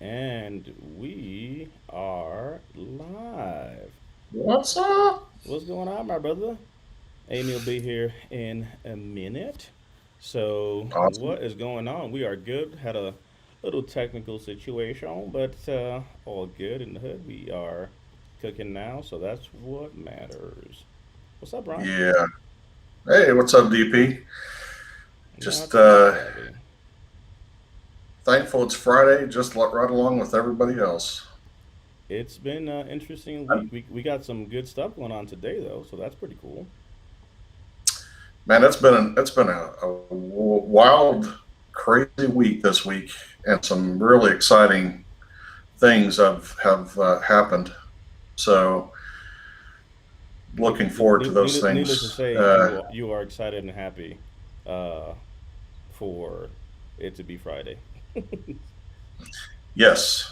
And we are live. What's up? What's going on, my brother? Amy will be here in a minute. So, Awesome. what is going on? We are good. Had a little technical situation, but all good in the hood. We are cooking now, so that's what matters. What's up, Brian? Yeah. Hey, what's up, DP? Not Just too shabby. thankful it's Friday, just right along with everybody else. It's been an interesting week. And, We got some good stuff going on today, though, so that's pretty cool. man, it's been a wild, crazy week this week, and some really exciting things have happened. So, looking forward to those Needless to things. say, you are excited and happy uh, for it to be Friday. Yes.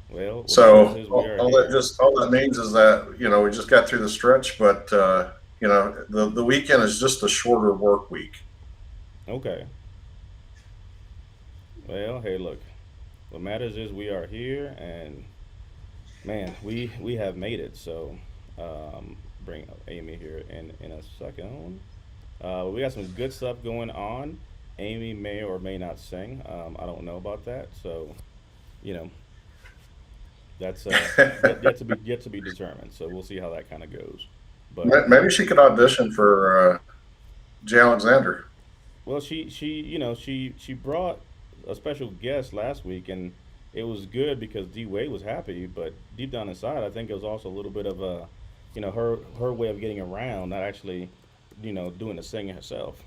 Well, what matters So is we are that here. just all that means is that we just got through the stretch, but the weekend is just a shorter work week. Okay. Well, hey, look. What matters is we are here, and man, we have made it. So, bring Amy here in a second. We got some good stuff going on. Amy may or may not sing. I don't know about that. So, you know, that's yet to be determined. So we'll see how that kind of goes. But Maybe she could audition for J. Alexander. well, she brought a special guest last week, and it was good because D Wade was happy. But deep down inside, I think it was also a little bit of a, her way of getting around, not actually, doing the singing herself.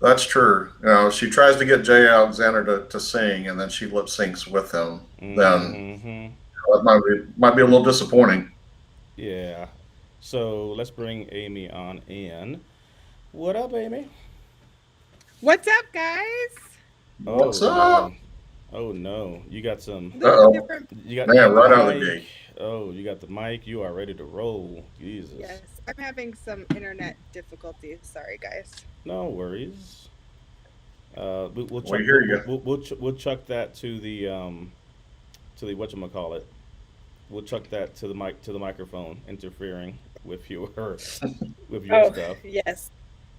That's true. She tries to get Jay Alexander to sing, and then she lip syncs with him. Then Hmm. that might be a little disappointing. Yeah. So let's bring Amy on in. What up, Amy? What's up, guys? Oh What's no. up? Oh no. You got some. Uh Little oh, different. You got man! the Right out of the mic. gate. Oh, you got the mic. You are ready to roll. Jesus. Yes, I'm having some internet difficulties. Sorry, guys. No worries. We'll We chuck hear you. we'll chuck that to the whatchamacallit. We'll chuck that to the microphone interfering with your with your Oh, stuff. yes.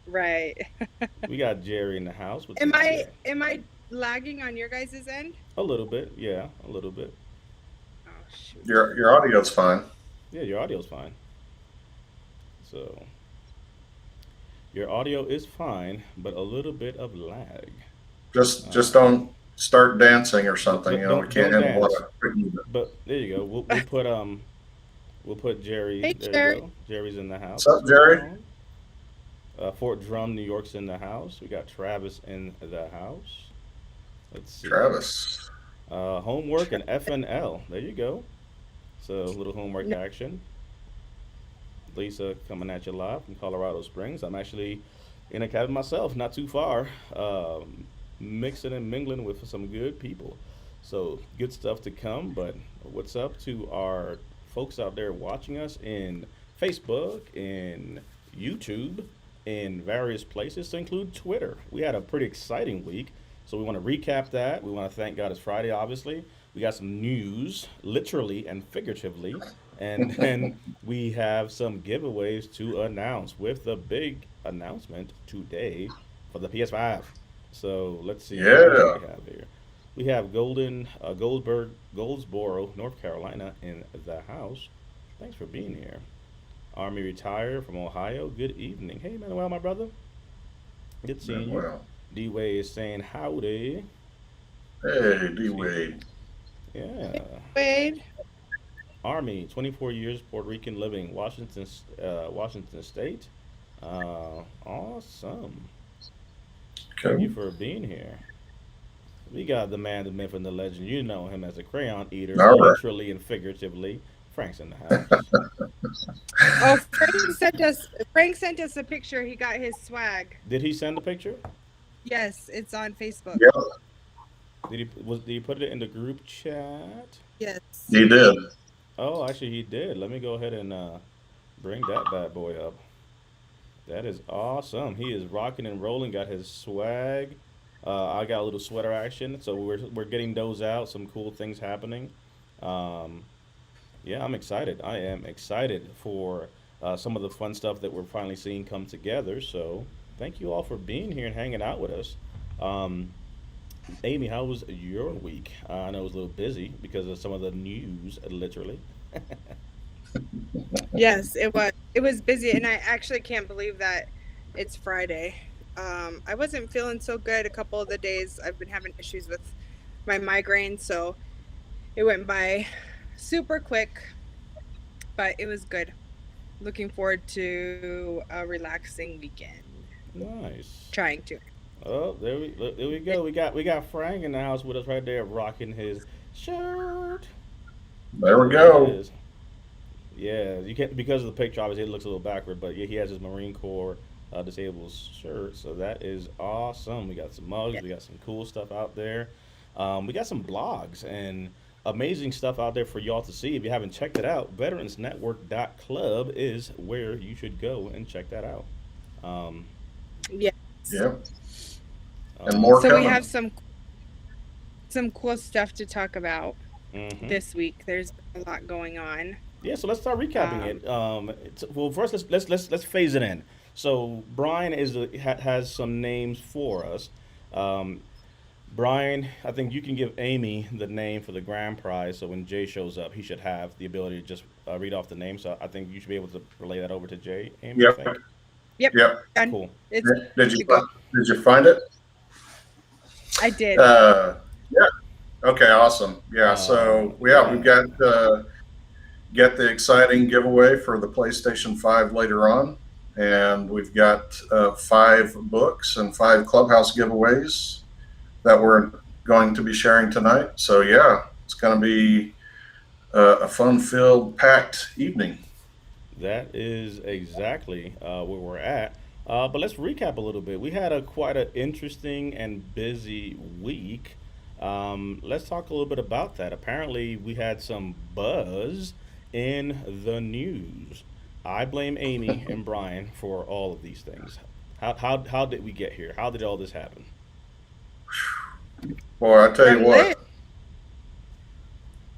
Right. We got Jerry in the house. What's Am up, I Jerry? am I lagging on your guys' end? A little bit, yeah, a little bit. Oh shoot. Your audio's fine. Yeah, your audio's fine. So your audio is fine, but a little bit of lag. Just Um, don't start dancing or something. We can't don't handle a lot dance. of quick movement. But there you go. We'll put Jerry. Hey, There you Jerry. go. Jerry's in the house. What's What's up, going Jerry? on? Fort Drum, New York's in the house. We got Travis in the house. Let's see. Travis. Homework and FNL. There you go. So a little homework No, action. Lisa coming at you live from Colorado Springs. I'm actually in a cabin myself, not too far, mixing and mingling with some good people. So good stuff to come. But what's up to our folks out there watching us in Facebook, in YouTube, in various places, to include Twitter? We had a pretty exciting week. So we want to recap that. We want to thank God it's Friday, obviously. We got some news, literally and figuratively. And then we have some giveaways to announce with the big announcement today for the PS5. So let's see, who else do Yeah. we have here? We have Goldsboro, North Carolina in the house. Thanks for being here. Army retired from Ohio. Good evening. Hey, Manuel, my brother. Good seeing you. Well, D Way is saying howdy. hey, D See, Wade. yeah. Wade. Army, 24 years, Puerto Rican, living Washington State. Awesome. Thank you Okay. for being here. We got the man, the myth, and the legend. You know him as a crayon eater, All right. literally and figuratively. Frank's in the house. Oh, Frank sent us a picture. He got his swag. Did he send the picture? Yes, it's on Facebook. Yeah, Did he put it in the group chat? Yes. he did. Oh, actually, he did. Let me go ahead and bring that bad boy up. That is awesome. He is rocking and rolling. Got his swag. I got a little sweater action, so we're getting those out. Some cool things happening. Um, yeah, I'm excited. I am excited for some of the fun stuff that we're finally seeing come together. So thank you all for being here and hanging out with us. Um, Amy, how was your week? I know it was a little busy because of some of the news, literally. Yes, it was. It was busy, and I actually can't believe that it's Friday. I wasn't feeling so good a couple of the days. I've been having issues with my migraine, so it went by super quick, but it was good. Looking forward to a relaxing weekend. Nice. Trying to. Oh, there we go. We got Frank in the house with us right there, rocking his shirt. There we There it go. is. Yeah, you can't because of the picture. Obviously, it looks a little backward, but yeah, he has his Marine Corps disabled shirt, so that is awesome. We got some mugs, Yeah. we got some cool stuff out there. We got some blogs and amazing stuff out there for y'all to see. If you haven't checked it out, veteransnetwork.club is where you should go and check that out. Um, Yes. Yeah, and um, more So we coming. have some cool stuff to talk about mhm. this week. There's been a lot going on. Yeah, so let's start recapping Um, it. Well, first let's phase it in. So Brian has some names for us. Um, Brian, I think you can give Amy the name for the grand prize. So when Jay shows up, he should have the ability to just read off the name. So I think you should be able to relay that over to Jay. Amy, I Yep, think. yep, yep. done. Cool. It's Did you to go. did you find it? I did. Yeah. Okay. Awesome. Yeah. So yeah, we've Yeah. got get the exciting giveaway for the PlayStation 5 later on. And we've got 5 books and 5 clubhouse giveaways that we're going to be sharing tonight. So, yeah, it's going to be a fun filled, packed evening. That is exactly where we're at. But let's recap a little bit. We had a quite an interesting and busy week. Let's talk a little bit about that. Apparently, we had some buzz in the news. I blame Amy and Brian for all of these things. How did we get here? How did all this happen? Boy, I tell you From Liz, what,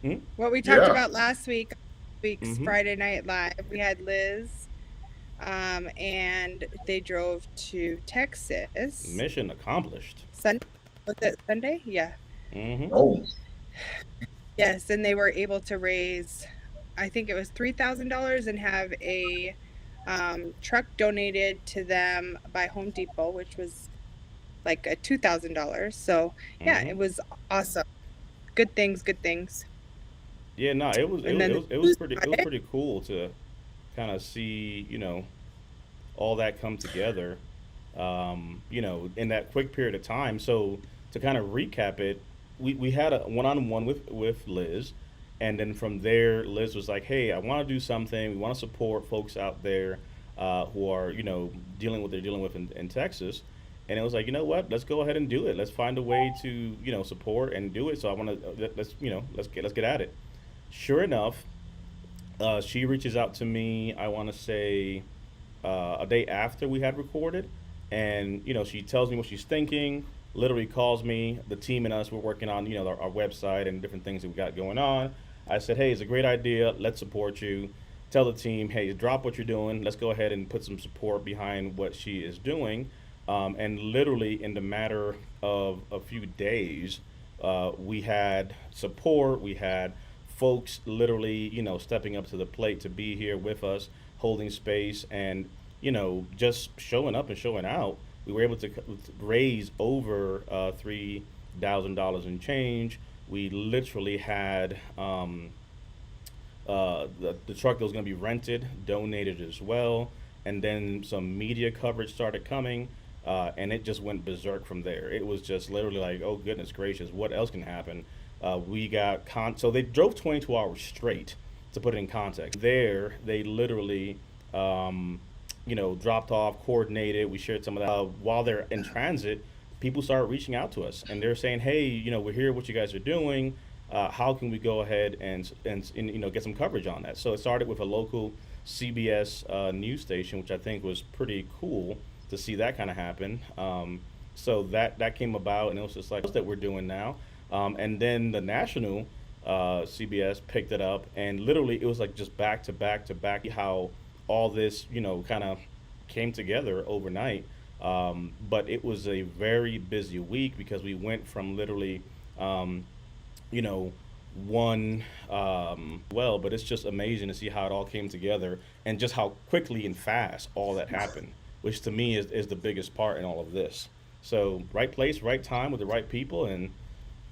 Hmm? what we talked yeah, about last week's Mm-hmm. Friday Night Live, we had Liz, and they drove to Texas. Mission accomplished. Sunday, was it Sunday? Yeah. Mm-hmm. oh, Yes, and they were able to raise, I think it was $3,000 and have a truck donated to them by Home Depot, which was like a $2,000. So yeah, Mm-hmm. it was awesome. Good things, good things. Yeah, no, And then the news it was Friday, pretty cool to kind of see, all that come together, in that quick period of time. So to kind of recap it, we had a one-on-one with Liz, and then from there, Liz was like, "Hey, I want to do something. We want to support folks out there who are, dealing with what they're dealing with in Texas." And it was like, you know what? Let's go ahead and do it. Let's find a way to, support and do it. So I want to let's get at it. Sure enough, she reaches out to me. I want to say a day after we had recorded, and she tells me what she's thinking. Literally calls me. The team and us we're working on our website and different things that we got going on. I said, hey, it's a great idea. Let's support you. Tell the team, hey, drop what you're doing. Let's go ahead and put some support behind what she is doing. And literally in the matter of a few days, we had support. We had folks literally, stepping up to the plate to be here with us, holding space, and just showing up and showing out. We were able to raise over $3,000 in change. We literally had the truck that was going to be rented donated as well, and then some media coverage started coming, and it just went berserk from there. It was just literally like, oh goodness gracious, what else can happen? We got so they drove 22 hours straight. To put it in context, there they literally dropped off, coordinated. We shared some of that. While they're in transit, people started reaching out to us, and they're saying, "Hey, we're here. What you guys are doing? How can we go ahead and get some coverage on that?" So it started with a local CBS news station, which I think was pretty cool to see that kind of happen. So that came about, and it was just like that we're doing now. And then the national CBS picked it up, and literally it was like just back to back to back. How all this kind of came together overnight. But it was a very busy week because we went from literally um, you know, one well, but it's just amazing to see how it all came together and just how quickly and fast all that happened, which to me is the biggest part in all of this. So, right place, right time with the right people, and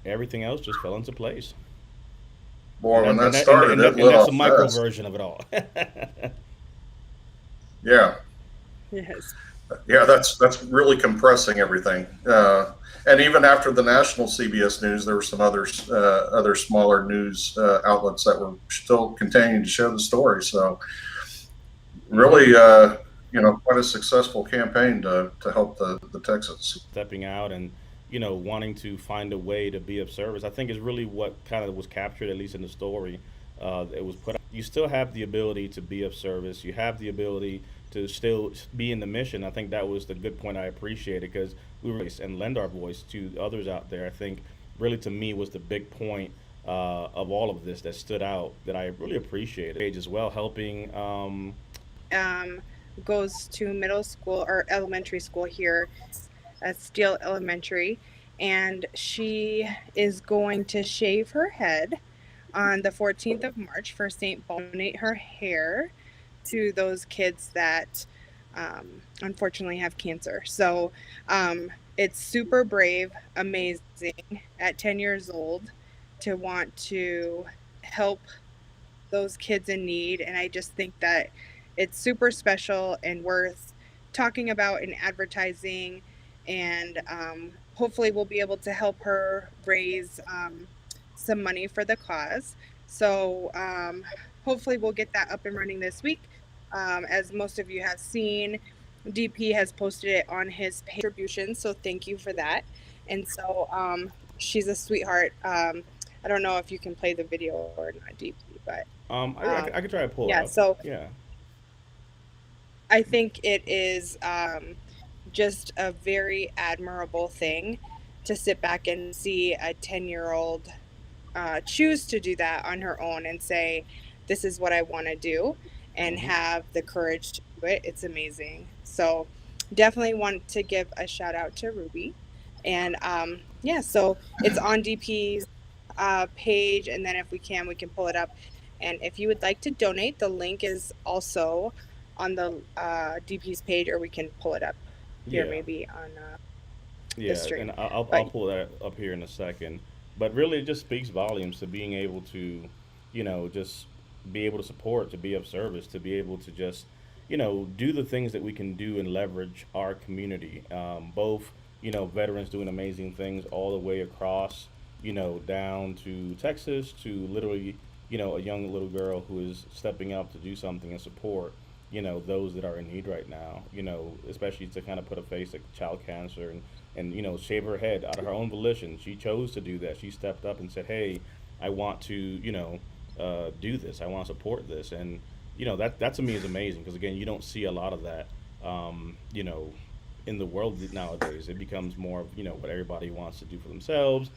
everything else just fell into place. And Boy, when that and that that and, that, started, and, it that, and lit that's a off micro fast. version of it all. Yeah, Yes. yeah, that's really compressing everything. And even after the national CBS News, there were some other smaller news outlets that were still continuing to show the story. So hmm really, quite a successful campaign to help the Texans. Stepping out and wanting to find a way to be of service, I think is really what kind of was captured, at least in the story. It was put out. You still have the ability to be of service. You have the ability to still be in the mission. I think that was the good point I appreciated, because we were and lend our voice to others out there. I think really to me was the big point of all of this that stood out that I really appreciated. Age as well, helping. Goes to middle school or elementary school here at Steele Elementary, and she is going to shave her head on the 14th of March for St. Paul. Donate her hair to those kids that unfortunately have cancer. So it's super brave, amazing at 10 years old to want to help those kids in need. And I just think that it's super special and worth talking about in advertising. And hopefully, we'll be able to help her raise some money for the cause. So, hopefully, we'll get that up and running this week. As most of you have seen, DP has posted it on his contribution. So, thank you for that. And so, she's a sweetheart. I don't know if you can play the video or not, DP, but I could try to pull it yeah, up. so Yeah. I think it is just a very admirable thing to sit back and see a 10-year-old choose to do that on her own and say, this is what I want to do, and hmm have the courage to do it. It's amazing. So definitely want to give a shout out to Ruby. And yeah, so it's on DP's page. And then if we can pull it up. And if you would like to donate, the link is also on the DP's page, or we can pull it up here Yeah. maybe on the Yeah, and stream. I'll But pull that up here in a second. But really, it just speaks volumes to being able to, just be able to support, to be of service, to be able to just, do the things that we can do and leverage our community. Both, veterans doing amazing things all the way across, down to Texas, to literally, a young little girl who is stepping up to do something and support, those that are in need right now, especially to kind of put a face at child cancer, and shave her head out of her own volition. She chose to do that. She stepped up and said, "Hey, I want to do this. I want to support this." And that to me is amazing, because again, you don't see a lot of that. Um, you know, in the world nowadays, it becomes more of what everybody wants to do for themselves.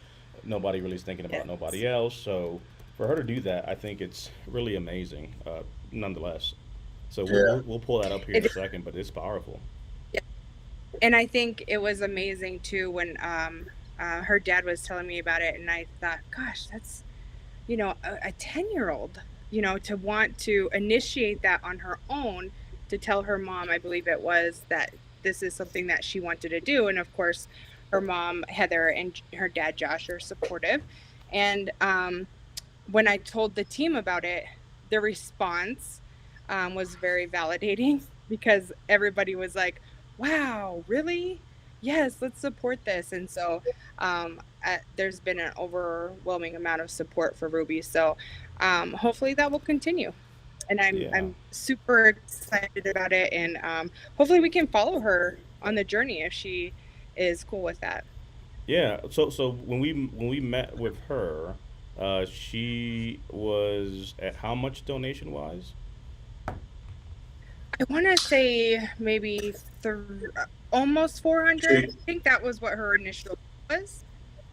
Nobody really is thinking about yes. nobody else. So for her to do that, I think it's really amazing. Nonetheless, so Yeah, we'll pull that up here in a It, second, but it's powerful. yeah. And I think it was amazing too when her dad was telling me about it, and I thought, gosh, that's a 10-year-old, to want to initiate that on her own, to tell her mom, I believe it was, that this is something that she wanted to do. And of course, her mom, Heather, and her dad, Josh, are supportive. And when I told the team about it, the response was very validating because everybody was like, wow, really? Yes, let's support this. And so there's been an overwhelming amount of support for Ruby. So hopefully that will continue. And Yeah. I'm super excited about it. And hopefully we can follow her on the journey if she is cool with that. Yeah. So when we met with her, she was at how much donation wise? I want to say maybe almost 400. She I think that was what her initial was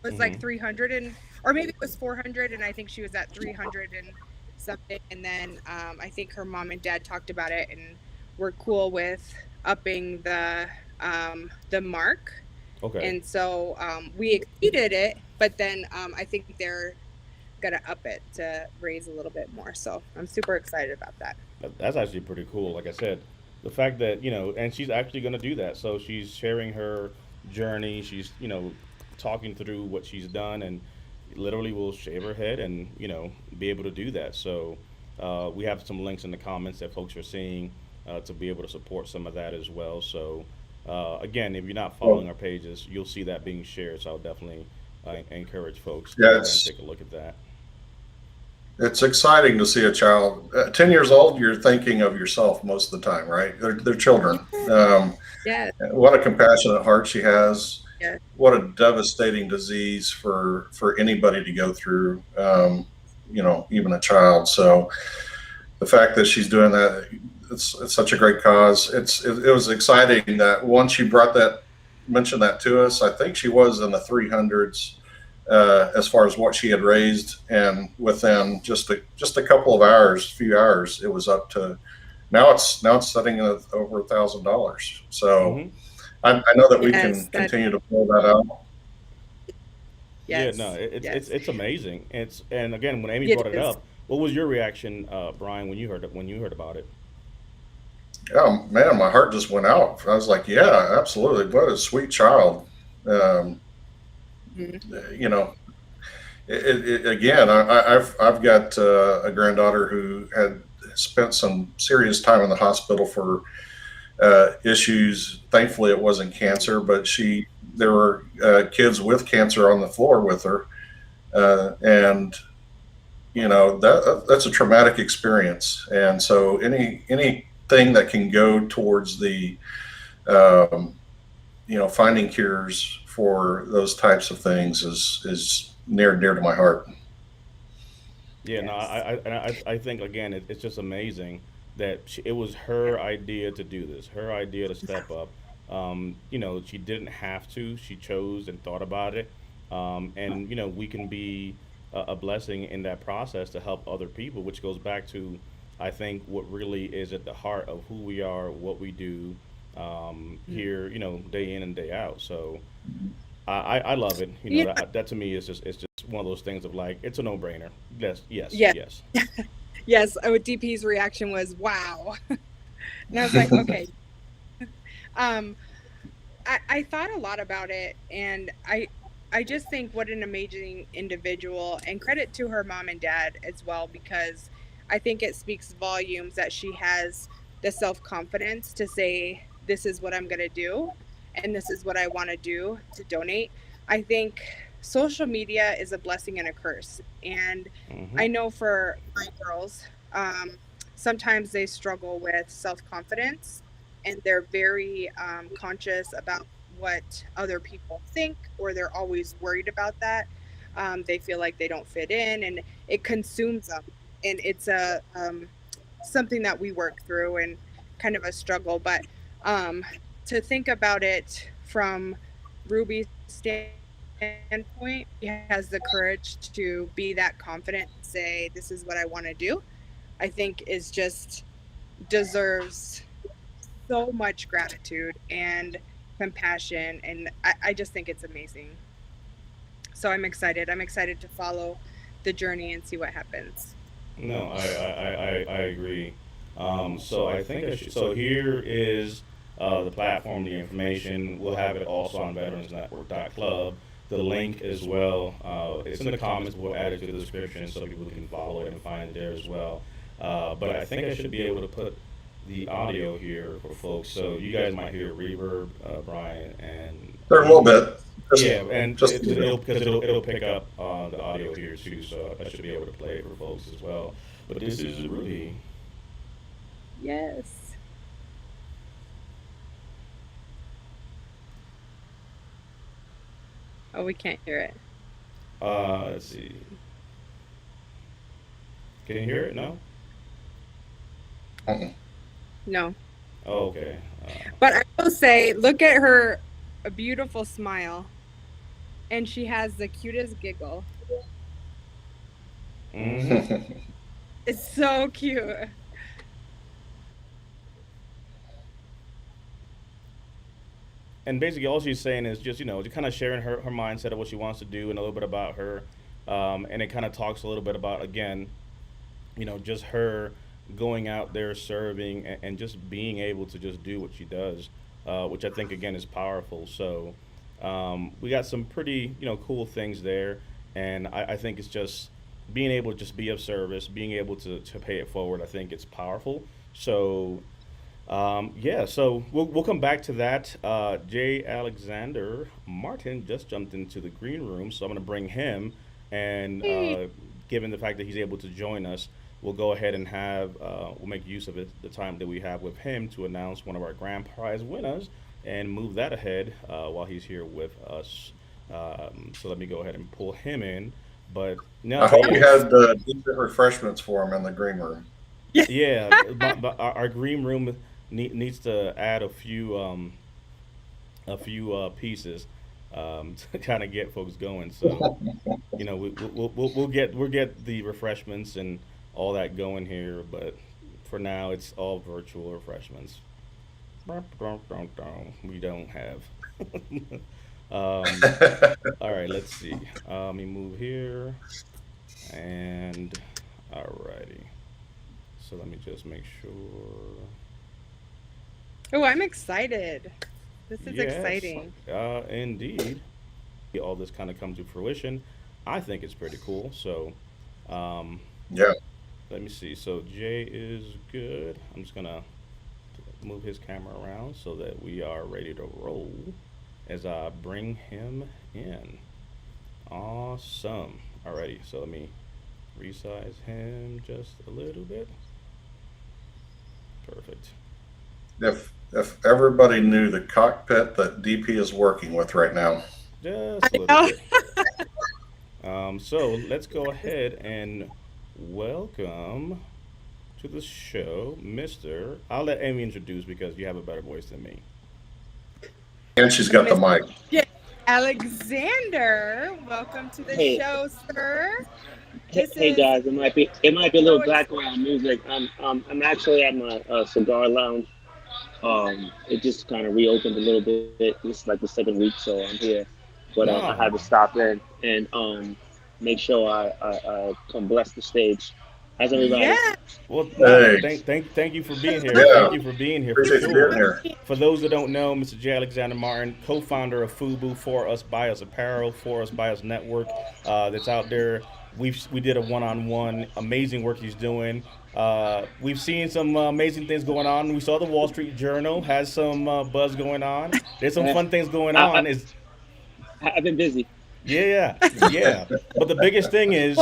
Mm-hmm. like 300 and or maybe it was 400 and I think she was at 300 and something and then I think her mom and dad talked about it and were cool with upping the mark Okay. and so we exceeded it but then I think they're gonna up it to raise a little bit more so I'm super excited about that. That's actually pretty cool. Like I said, the fact that and she's actually going to do that. So she's sharing her journey. She's talking through what she's done, and literally will shave her head and be able to do that. So we have some links in the comments that folks are seeing to be able to support some of that as well. So again, if you're not following well, our pages, you'll see that being shared. So I'll definitely encourage folks to yeah, go ahead and take a look at that. it's exciting to see a child 10 years old. You're thinking of yourself most of the time, right? They're children. Yeah, What a compassionate heart she has. yeah, What a devastating disease for anybody to go through. Even a child. So the fact that she's doing that, it's such a great cause. It was exciting that once you mentioned that to us. I think she was in the 300s as far as what she had raised, and within just a couple of hours, few hours, it was up to now it's sitting at over $1,000. So Mm-hmm. I know that we yes, can that continue to pull that out. Yeah, no, yes, yes. it's amazing. And again, when Amy It brought it is. up, what was your reaction, Brian, when you heard about it? Yeah, man, my heart just went out. I was like, yeah, absolutely. What a sweet child. Um, Mhm. you know, again, I've got a granddaughter who had spent some serious time in the hospital for issues. Thankfully, it wasn't cancer, but there were kids with cancer on the floor with her, and that's a traumatic experience. And so anything that can go towards the um, finding cures for those types of things is near and dear to my heart. Yeah, no, Yes. I think again, it's just amazing that it was her idea to do this, her idea to step up. She didn't have to; she chose and thought about it. And we can be a blessing in that process to help other people, which goes back to, I think, what really is at the heart of who we are, what we do Mhm. here, day in and day out. So I love it. Yeah. That to me is just one of those things of like it's a no brainer. Yes, yes, Yeah. yes. Yes. Oh, DP's reaction was wow, and I was like, okay. Um, I thought a lot about it, and I just think what an amazing individual, and credit to her mom and dad as well, because I think it speaks volumes that she has the self confidence to say, "This is what I'm gonna do, and this is what I want to do to donate." I think social media is a blessing and a curse, and Hmm. I know for my girls, sometimes they struggle with self confidence and they're very conscious about what other people think, or they're always worried about that. They feel like they don't fit in, and it consumes them. And it's a something that we work through and kind of a struggle. But um, to think about it from Ruby's standpoint, she has the courage to be that confident and say, "This is what I want to do." I think is just deserves so much gratitude and compassion and I just think it's amazing, so I'm excited. I'm excited to follow the journey and see what happens. No, I agree. So I think so here is the platform, the information. We'll have it also on veteransnetwork.club. The link as well. It's in the comments. We'll add it to the description so people can follow it and find it there as well. But I think I should be able to put the audio here for folks. So you guys might hear reverb, Brian and There a little Amy. bit, just Yeah, and just a little bit. it'll pick up the audio here too, so I should be able to play it for folks as well. But this is Rudy. Yes. Oh, we can't hear it. Let's see. Can you hear it? No. Mm-mm. No. Okay. But I will say, look at her, a beautiful smile, and she has the cutest giggle. Mm-hmm. It's so cute. And basically, all she's saying is just kind of sharing her mindset of what she wants to do and a little bit about her, and it kind of talks a little bit about again, just her going out there serving and just being able to just do what she does, which I think again is powerful. So we got some pretty cool things there, and I think it's just being able to just be of service, being able to pay it forward. I think it's powerful. So yeah, so we'll come back to that. Jay Alexander Martin just jumped into the green room, so I'm going to bring him. And Hey. given the fact that he's able to join us, we'll go ahead and we'll make use of it, the time that we have with him to announce one of our grand prize winners and move that ahead while he's here with us. So let me go ahead and pull him in. But I now, hope you Jay, had decent refreshments for him in the green room. yeah, but our green room needs to add a few pieces to kind of get folks going. So we'll get the refreshments and all that going here, but for now it's all virtual refreshments. We don't have. um, all right, let's see. Let me move here and alrighty. So let me just make sure. Oh, I'm excited. This is Yes, exciting. indeed. All this kind of come to fruition. I think it's pretty cool. So, um, Yeah. let me see. So Jay is good. I'm just gonna move his camera around so that we are ready to roll as I bring him in. Awesome. Alrighty. So let me resize him just a little bit. Perfect. If everybody knew the cockpit that DP is working with right now. Just a I little know. bit. So let's go ahead and welcome to the show, Mr. I'll let Amy introduce because you have a better voice than me. And she's got the Mr. mic. Alexander, welcome to the Hey, show, sir. hey, This hey is guys, it might be a so little exciting. background music. I'm actually at my cigar lounge. It just kind of reopened a little bit. This is like the second week, so I'm here. But I had to No. stop in and make sure I come bless the stage. How's everybody? Yeah. Well, no. Hey, Thank you for being here. Hello. Thank yeah, you for being here for Thank appreciate you you for being sure. here. being. For those that don't know, Mr. J. Alexander Martin, co-founder of FUBU, For Us By Us Apparel, For Us By Us Network, that's out there. We did a one-on-one, amazing work he's doing. We've seen some amazing things going on. We saw the Wall Street Journal has some buzz going on. There's some Uh, fun things going I, on. Is I've been busy. Yeah, yeah, yeah. But the biggest thing Well, is,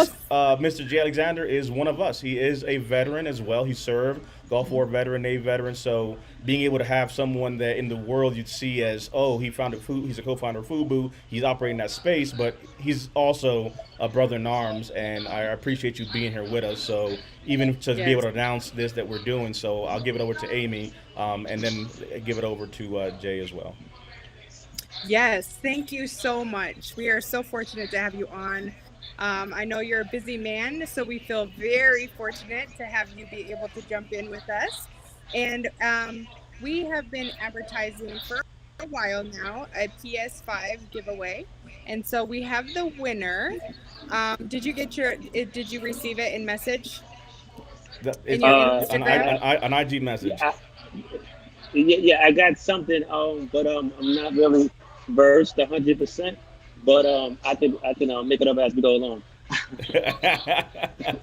Mr. J. Alexander is one of us. He is a veteran as well. He served, Gulf War veteran, Navy veteran. So being able to have someone that in the world you'd see as, oh, he founded Fu, he's a co-founder of FUBU. He's operating that space, but he's also a brother in arms. And I appreciate you being here with us. So even to be able yes. to announce this that we're doing, so I'll give it over to Amy, and then give it over to Jay as well. Yes, thank you so much. We are so fortunate to have you on. I know you're a busy man, so we feel very fortunate to have you be able to jump in with us. And we have been advertising for a while now a PS5 giveaway. And so we have the winner. Did you get did you receive it in message in It's your an, Instagram? an IG Yeah, message. yeah, I got something, but I'm not really versed 100%. But I can make it up as we go along.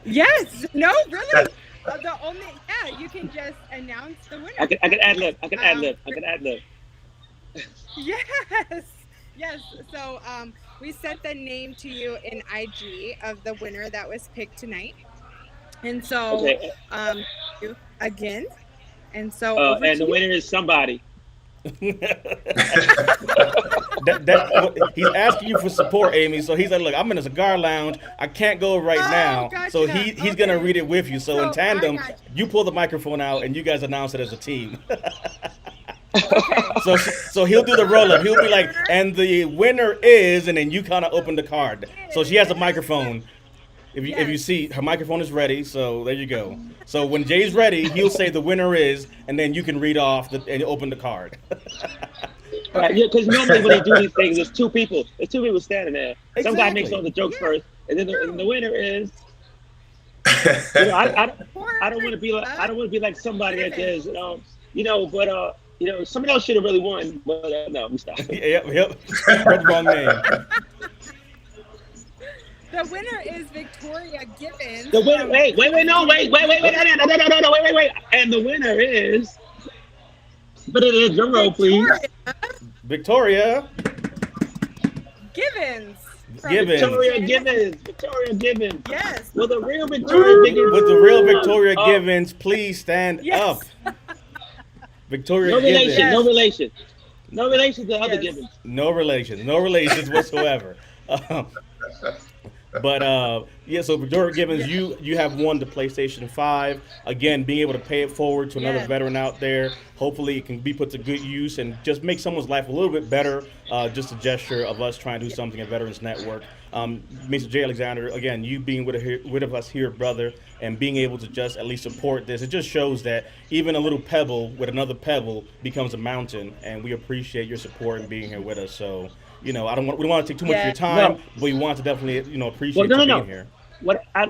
Yes. No, really. The only, yeah, you can just announce the I winner. can I can ad lib. I can ad Um, lib. I can ad lib. Yes, yes. So we sent the name to you in IG of the winner that was picked tonight, and so Okay. you again, and so over And to the you. winner is somebody. he's asking you for support, Amy. So he's like, look, I'm in a cigar lounge. I can't go right Oh, now. So gotcha. he's gonna Okay. read it with you. So in So I tandem, got you pull the microphone out and you guys announce it as a team. you. Okay. So he'll do the roll up. He'll be like, and the winner is, and then you kind of open the card. So she has a microphone. If you Yes. see her microphone is ready, so there you go. So when Jay's ready, he'll say the winner is, and then you can read off and open the card. Right, yeah, because normally when they do these things, there's two people. There's two people standing there. Some guy makes Exactly. all the jokes Yeah. first, and then the winner is. You know, I don't want to be like somebody that says, somebody else should have really won, but no, we stop. Yep. Spread the wrong name. The winner is Victoria Gibbons. The winner, wait, no, wait, and the winner is. But it is drum roll, please. Victoria Gibbons. From Gibbons. Victoria Gibbons. Yes. Will the real Victoria Gibbons? With the real Victoria Oh, Gibbons, please stand Yes. up. Victoria No relation, Gibbons. no relation. No relation to other Yes. Gibbons. No relations whatsoever. But yeah, so Victoria Gibbons, you have won the PlayStation 5. Again, being able to pay it forward to another Yes. veteran out there. Hopefully, it can be put to good use and just make someone's life a little bit better. Just a gesture of us trying to do something at Veterans Network. Mr. J. Alexander, again, you being with us here, brother, and being able to just at least support this, it just shows that even a little pebble with another pebble becomes a mountain, and we appreciate your support and being here with us. So, we don't want to take too much of your time, No. but we want to definitely, appreciate Well, you no. being here. What I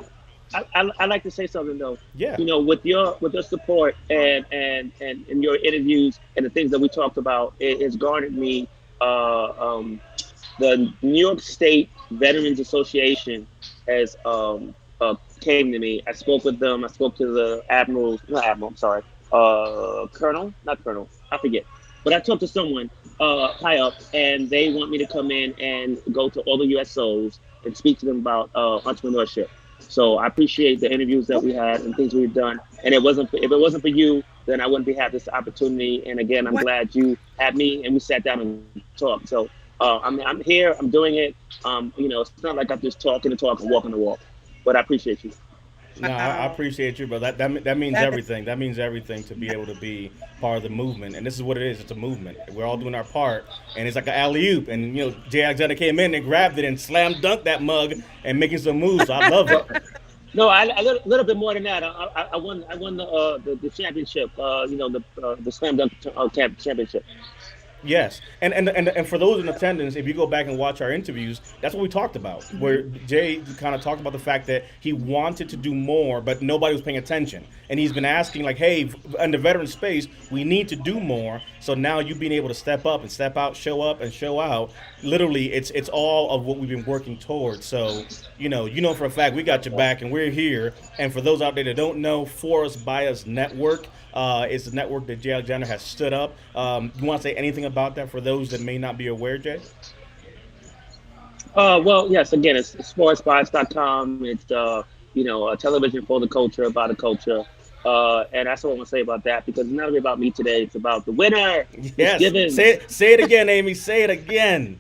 like to say something though. Yeah. With your support and your interviews and the things that we talked about, it has garnered me. The New York State Veterans Association has came to me. I spoke with them. I spoke to the colonel, not colonel, I forget. But I talked to someone high up, and they want me to come in and go to all the USOs and speak to them about entrepreneurship. So I appreciate the interviews that we had and things we've done. And if it wasn't for you, then I wouldn't be having this opportunity. And again, I'm glad you had me and we sat down and talked. So I'm here. I'm doing it. It's not like I'm just talking the talk and walking the walk. But I appreciate you. No, I appreciate you, bro. That means everything. That means everything to be able to be part of the movement. And this is what it is. It's a movement. We're all doing our part. And it's like an alley-oop. And, Jay Alexander came in and grabbed it and slam dunked that mug and making some moves. So I love it. No, a little bit more than that. I won the championship. The slam dunk championship. Yes, and for those in attendance, if you go back and watch our interviews, that's what we talked about. Where Jay kind of talked about the fact that he wanted to do more, but nobody was paying attention, and he's been asking like, "Hey, in the veteran space, we need to do more." So now you being able to step up and step out, show up and show out. Literally, it's all of what we've been working towards. So you know for a fact we got your back, and we're here. And for those out there that don't know, For Us By Us Network. It's the network that Jay Alexander has stood up. You want to say anything about that for those that may not be aware, Jay? Well, yes. Again, it's sports5.com. It's a television for the culture, about the culture, and that's what I want to say about that, because it's not about me today. It's about the winner. Yes. Gibbons. Say it again, Amy. Say it again.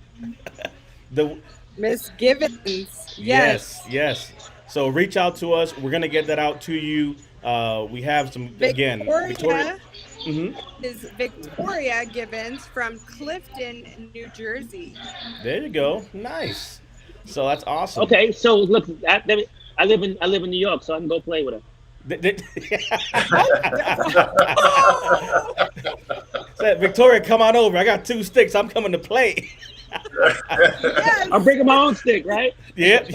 Miss Gibbons. Yes. So reach out to us. We're gonna get that out to you. We have some Victoria. Is Victoria Gibbons from Clifton, New Jersey. There you go. Nice. So that's awesome. Okay, so look, I live in New York, so I can go play with her. Said, Victoria, come on over. I got 2 sticks. I'm coming to play. Yes. I'm bringing my own stick, right? Yep.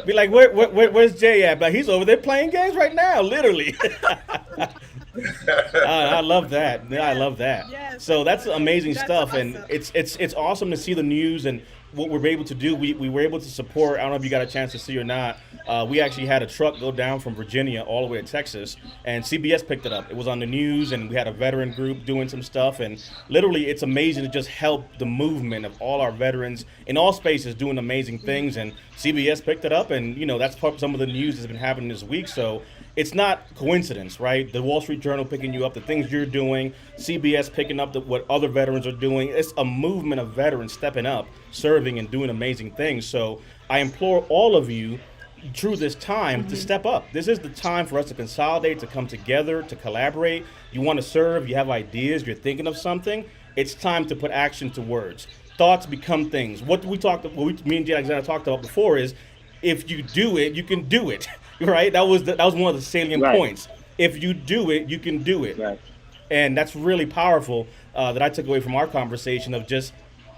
Be like, where's Jay at? But he's over there playing games right now, literally. I love that. Yeah, I love that. Yes. So that's amazing That's stuff, awesome. and it's awesome to see the news and what we're able to do. We were able to support. I don't know if you got a chance to see or not. We actually had a truck go down from Virginia all the way to Texas, and CBS picked it up. It was on the news, and we had a veteran group doing some stuff, and literally it's amazing to just help the movement of all our veterans in all spaces doing amazing things, and CBS picked it up, and that's some of the news that's been happening this week. So it's not coincidence, right? The Wall Street Journal picking you up, the things you're doing, CBS picking up what other veterans are doing. It's a movement of veterans stepping up, serving, and doing amazing things. So I implore all of you through this time to step up. This is the time for us to consolidate, to come together, to collaborate. You want to serve, you have ideas, you're thinking of something. It's time to put action to words. Thoughts become things. Me and Jay Alexander talked about before is, if you do it, you can do it. Right? That was one of the salient Right. points. If you do it, you can do it. Right. And that's really powerful, that I took away from our conversation of just,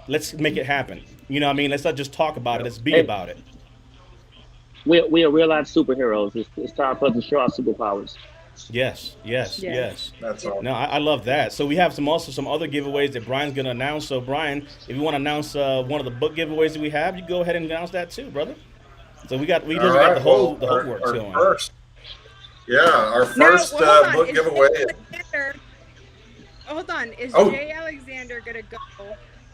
let's make it happen. You know what I mean? Let's not just talk about it, let's be Hey, about it. we are real life superheroes. It's time for us to show our superpowers. Yes, yes, Yes. yes. That's all. No, I love that. So we have some other giveaways that Brian's gonna announce. So Brian, if you want to announce one of the book giveaways that we have, you go ahead and announce that too, brother. So we All literally got right. the whole Our, works our going. first, our Now, first well, hold on. book Is giveaway. Jay Alexander? Hold on. Is Oh, Jay Alexander gonna go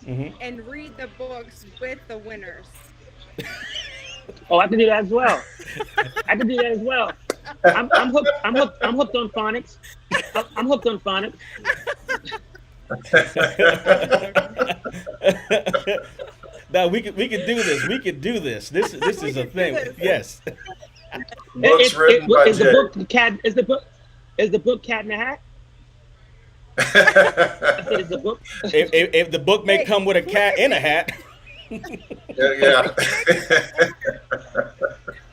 Hmm. and read the books with the winners? Oh, I can do that as well. I can do that as well. I'm hooked. I'm hooked on phonics. I'm hooked on phonics. Now we could do this. We could do this. This We is a can do thing. this. Yes. books written by Is the Jay. book cat? Is the book Cat in the Hat? I said, is the book? If the book may Hey, come with a cat in a hat. Yeah.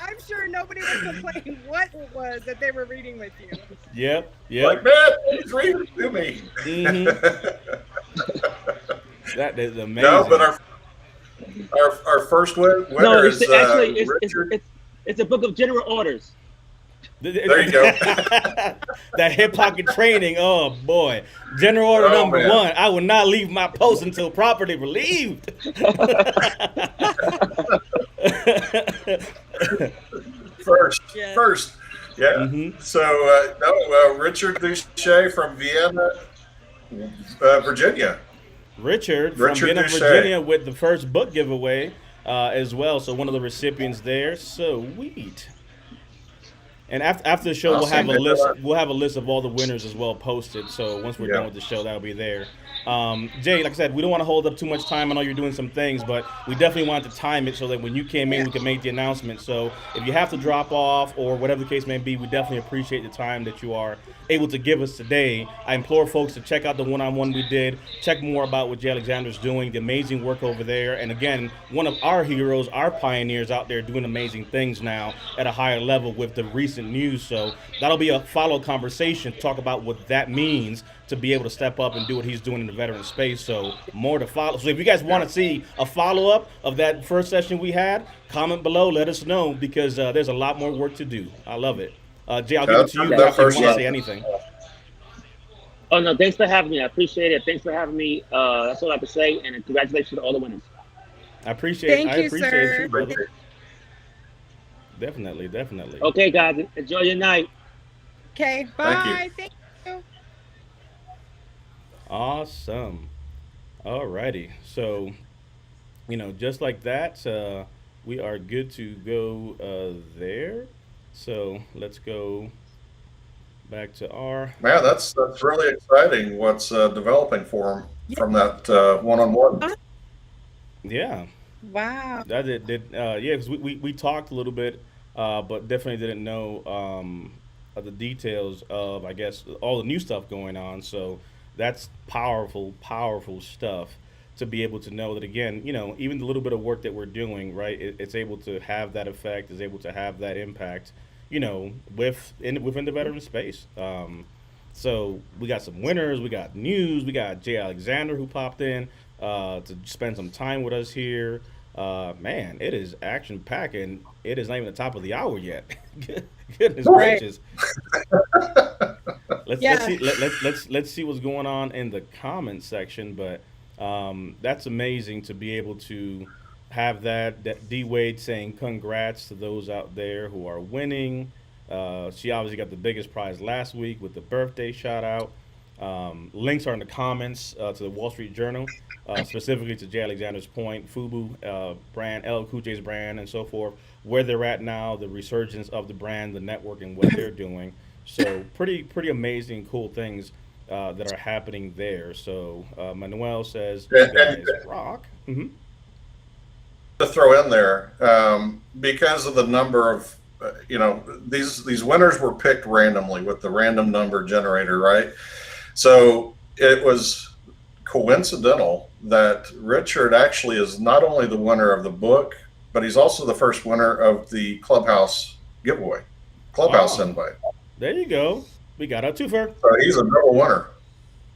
I'm sure nobody would complain what it was that they were reading with you. Yep. Like, Yep. man, please read it to me. Hmm. That is amazing. No, but our first No, winner it's is actually Richard. it's a book of general orders. There you go. That hip pocket training. Oh boy. General order Oh, number man. 1. I will not leave my post until properly relieved. First, Yeah. first, yeah. Hmm. So Richard Duche from Vienna, Virginia. Richard from Richard Vienna, Duche. Virginia, with the first book giveaway as well. So one of the recipients there. Sweet. And after the show, I'll we'll have send a it list. out. We'll have a list of all the winners as well posted. So once we're Yeah. done with the show, that'll be there. Jay, like I said, we don't want to hold up too much time. I know you're doing some things, but we definitely wanted to time it so that when you came in, we could make the announcement. So if you have to drop off or whatever the case may be, we definitely appreciate the time that you are able to give us today. I implore folks to check out the one-on-one we did. Check more about what Jay Alexander's doing, the amazing work over there. And again, one of our heroes, our pioneers out there doing amazing things now at a higher level with the recent news. So that'll be a follow conversation to talk about what that means to be able to step up and do what he's doing in the veteran space. So more to follow. So if you guys want to see a follow-up of that first session we had, comment below, let us know, because there's a lot more work to do. I love it. Jay, I'll give it to you That now if you first want to one. say anything. Oh no, thanks for having me. I appreciate it. Thanks for having me. That's all I have to say. And congratulations to all the winners. I appreciate Thank you, appreciate sir. you, brother. Definitely, definitely. Okay, guys, enjoy your night. Okay, Thank bye. Thank you. Awesome. Alrighty. So, just like that, we are good to go there. So let's go back to our. Man, that's really exciting. What's developing for him from that one-on-one? Yeah, Wow. that yeah, because we talked a little bit, but definitely didn't know of the details of, I guess, all the new stuff going on. So that's powerful, powerful stuff to be able to know that, again, even the little bit of work that we're doing, right, it's able to have that effect, is able to have that impact, within the veteran space. So we got some winners, we got news, we got Jay Alexander who popped in to spend some time with us here. Man, it is action packed, and it is not even the top of the hour yet. Goodness Right. gracious. Yeah. Let's see what's going on in the comments section. But that's amazing to be able to have that D Wade saying congrats to those out there who are winning. She obviously got the biggest prize last week with the birthday shout out. Links are in the comments to the Wall Street Journal, specifically to Jay Alexander's point, FUBU brand, LL Cool J's brand, and so forth. Where they're at now, the resurgence of the brand, the network, and what they're doing. So pretty amazing, cool things that are happening there. So Manuel says, "You And guys rock." to throw in there, because of the number of, these winners were picked randomly with the random number generator, right? So it was coincidental that Richard actually is not only the winner of the book, but he's also the first winner of the Clubhouse giveaway, Clubhouse Oh, invite. there you go. We got a twofer. So he's a double winner.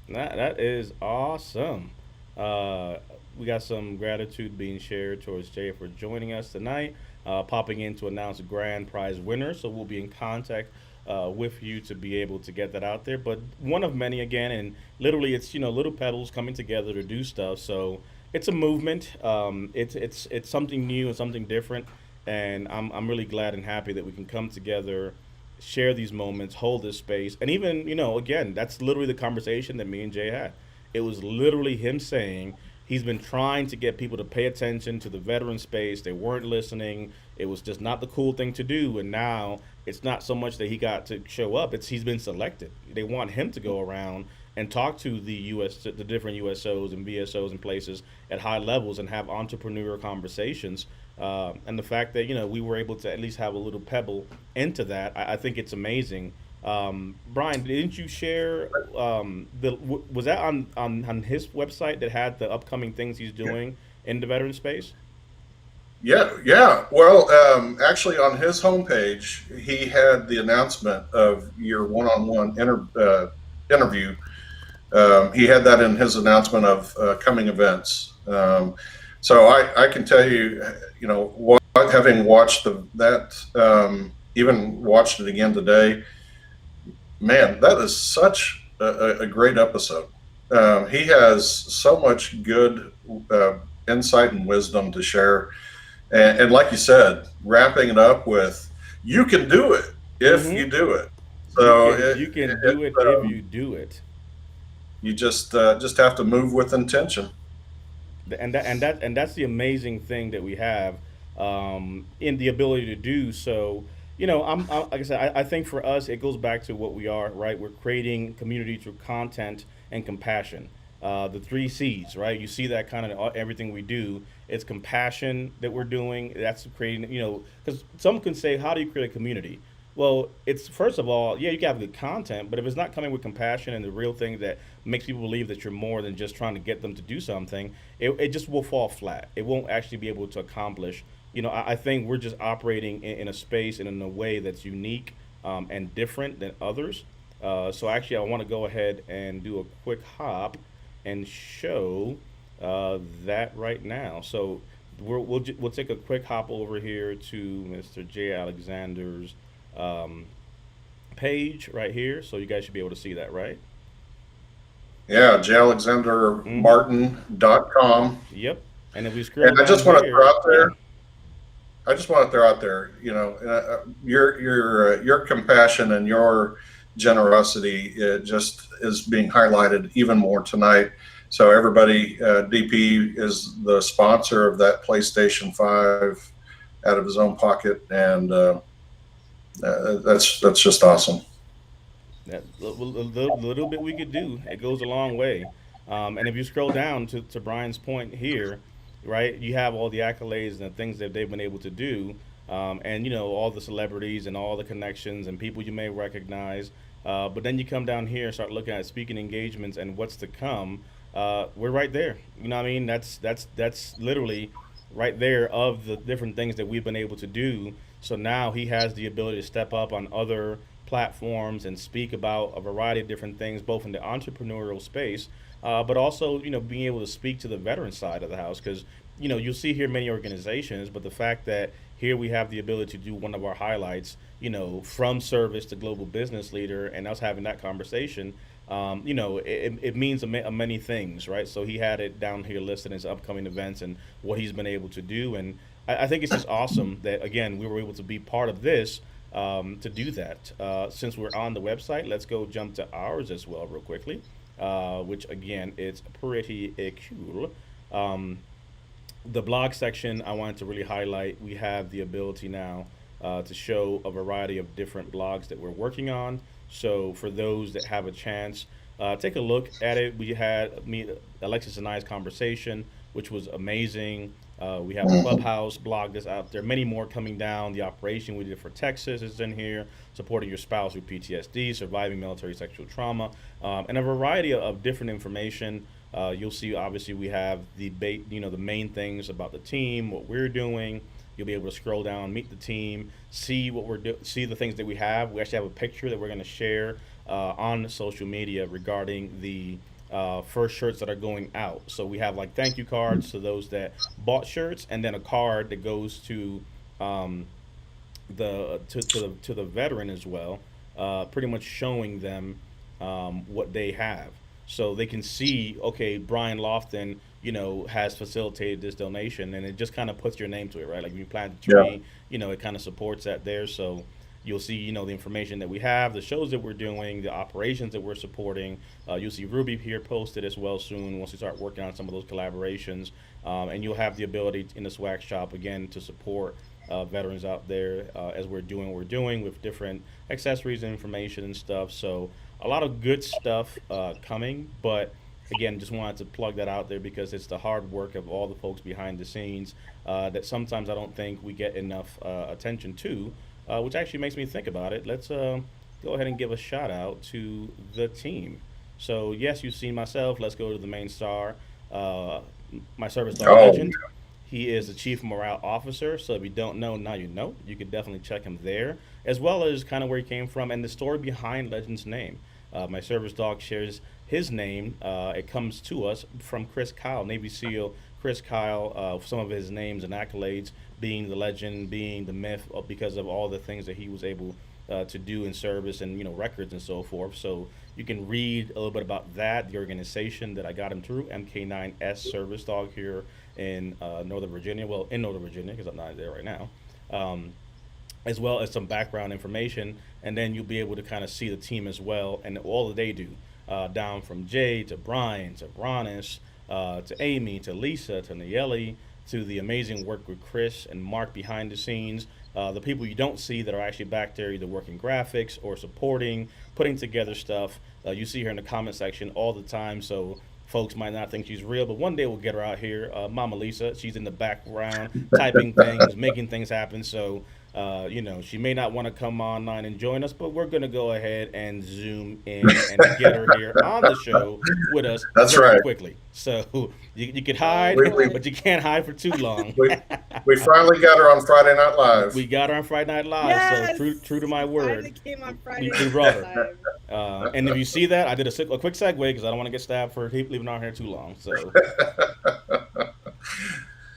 That is awesome. Uh, we got some gratitude being shared towards Jay for joining us tonight, popping in to announce a grand prize winner. So we'll be in contact with you to be able to get that out there. But one of many again, and literally it's little pebbles coming together to do stuff. So it's a movement. It's something new and something different, and I'm really glad and happy that we can come together, share these moments, hold this space, and even again, that's literally the conversation that me and Jay had. It was literally him saying he's been trying to get people to pay attention to the veteran space. They weren't listening. It was just not the cool thing to do, and now it's not so much that he got to show up. It's he's been selected. They want him to go around and talk to the different USOs and VSOs and places at high levels and have entrepreneurial conversations. And the fact that we were able to at least have a little pebble into that, I think it's amazing. Brian, didn't you share was that on his website that had the upcoming things he's doing in the veteran space? Yeah, yeah. Well, actually, on his homepage, he had the announcement of your one-on-one interview. He had that in his announcement of coming events. So I can tell you, having watched even watched it again today, man, that is such a great episode. He has so much good insight and wisdom to share. And like you said, wrapping it up with, you can do it if Mm-hmm. you do it. You So can you can do it if you do it. you just have to move with intention. And that's the amazing thing that we have in the ability to do so. Like I said, I think for us it goes back to what we are, right? We're creating community through content and compassion. The three C's, right? You see that kind of everything we do. It's compassion that we're doing. That's creating, because some can say, how do you create a community? Well, it's first of all, yeah, you can have good content, but if it's not coming with compassion and the real thing that makes people believe that you're more than just trying to get them to do something, it just will fall flat. It won't actually be able to accomplish. I think we're just operating in a space and in a way that's unique and different than others. So actually, I want to go ahead and do a quick hop and show that right now. So we'll take a quick hop over here to Mr. J. Alexander's um, page right here. So you guys should be able to see that, right? Yeah, Mm-hmm.jalexandermartin.com. Yep. And if we scroll And I down just want to throw here, out yeah. there, your compassion and your generosity just is being highlighted even more tonight. So everybody, DP is the sponsor of that PlayStation 5 out of his own pocket, and that's just awesome. That little bit we could do, it goes a long way. And if you scroll down to Brian's point here, right, you have all the accolades and the things that they've been able to do, and all the celebrities and all the connections and people you may recognize. But then you come down here and start looking at speaking engagements and what's to come. We're right there. You know what I mean? That's literally right there of the different things that we've been able to do. So now he has the ability to step up on other platforms and speak about a variety of different things, both in the entrepreneurial space, but also being able to speak to the veteran side of the house. Because you'll see here many organizations, but the fact that here we have the ability to do one of our highlights, from service to global business leader, and us having that conversation, it means many things, right? So he had it down here listed in his upcoming events and what he's been able to do, and I think it's just awesome that again we were able to be part of this. to do that. Since we're on the website, let's go jump to ours as well, real quickly, which again, it's pretty cool. Um, the blog section I wanted to really highlight. We have the ability now to show a variety of different blogs that we're working on. So for those that have a chance, take a look at it. We had me, Alexis and I's conversation, which was amazing. We have a Clubhouse blog that's out there. Many more coming down. The operation we did for Texas is in here. Supporting your spouse with PTSD, surviving military sexual trauma, and a variety of different information. You'll see. Obviously, we have the main things about the team, what we're doing. You'll be able to scroll down, meet the team, see what see the things that we have. We actually have a picture that we're going to share on social media regarding the first shirts that are going out. So we have like thank you cards to those that bought shirts, and then a card that goes to um, the veteran as well, pretty much showing them what they have, so they can see. Okay, Brian Lofton, has facilitated this donation, and it just kind of puts your name to it, right? Like when you plant the Yeah. tree, it kind of supports that there. So you'll see, the information that we have, the shows that we're doing, the operations that we're supporting. You'll see Ruby here posted as well soon once we start working on some of those collaborations. And you'll have the ability in the swag shop again to support veterans out there as we're doing what we're doing with different accessories and information and stuff. So a lot of good stuff coming, but again, just wanted to plug that out there because it's the hard work of all the folks behind the scenes that sometimes I don't think we get enough attention to, which actually makes me think about it. Let's go ahead and give a shout out to the team. So yes, you've seen myself. Let's go to the main star, uh, my service dog Oh, legend. He is the chief morale officer. So if you don't know, now you know. You can definitely check him there, as well as kind of where he came from and the story behind Legend's name. My service dog shares his name. It comes to us from Chris Kyle, Navy SEAL Chris Kyle. Some of his names and accolades being the legend, being the myth, because of all the things that he was able to do in service and records and so forth. So you can read a little bit about that, the organization that I got him through, MK9S Service Dog here in Northern Virginia. Well, in Northern Virginia because I'm not there right now. Um, as well as some background information, and then you'll be able to kind of see the team as well and all that they do, down from Jay to Brian to Bronis to Amy to Lisa to Nayeli to the amazing work with Chris and Mark behind the scenes. The people you don't see that are actually back there either working graphics or supporting, putting together stuff. You see her in the comment section all the time, so folks might not think she's real, but one day we'll get her out here. Mama Lisa, she's in the background typing things, making things happen. So, she may not want to come online and join us, but we're going to go ahead and zoom in and get her here on the show with us that's very right. quickly. So you could Oh hide, We, we, boy. but you can't hide for too long. we, we finally got her on Friday Night We Live. got her on Friday Night Live, so Yes, true to my he word, finally came on we, Friday we Night brought her. Live. And if you see that, I did a quick segue because I don't want to get stabbed for leaving our hair too long. So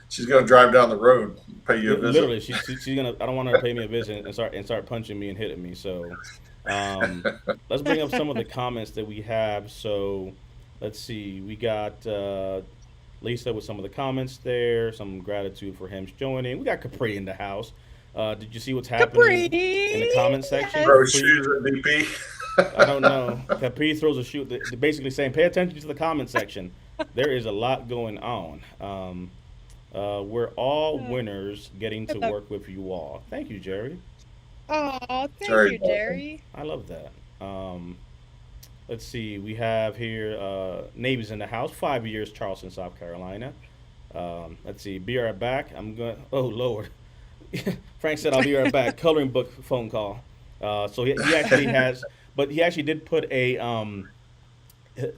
She's going to drive down the road, pay you a visit. literally, she's gonna. I don't want her to pay me a visit and start punching me and hitting me. So um, let's bring up some of the comments that we have. So let's see. We got Lisa with some of the comments there. Some gratitude for him joining. We got Capri in the house. Did you see what's Capri, happening in the comment section? yes. Throw Capri, shoes at DP. I don't know. Capri throws a shoe. They're basically saying, pay attention to the comment section. There is a lot going on. We're all winners getting I to love. work with you all. Thank you, Jerry. Oh, thank Very you, welcome. Jerry. I love that. Let's see. We have here Navy's in the house. 5 years, Charleston, South Carolina. Let's see. Be right back. I'm going. Oh Lord. Frank said I'll be right back. Coloring book phone call. So he actually has, but he actually did put a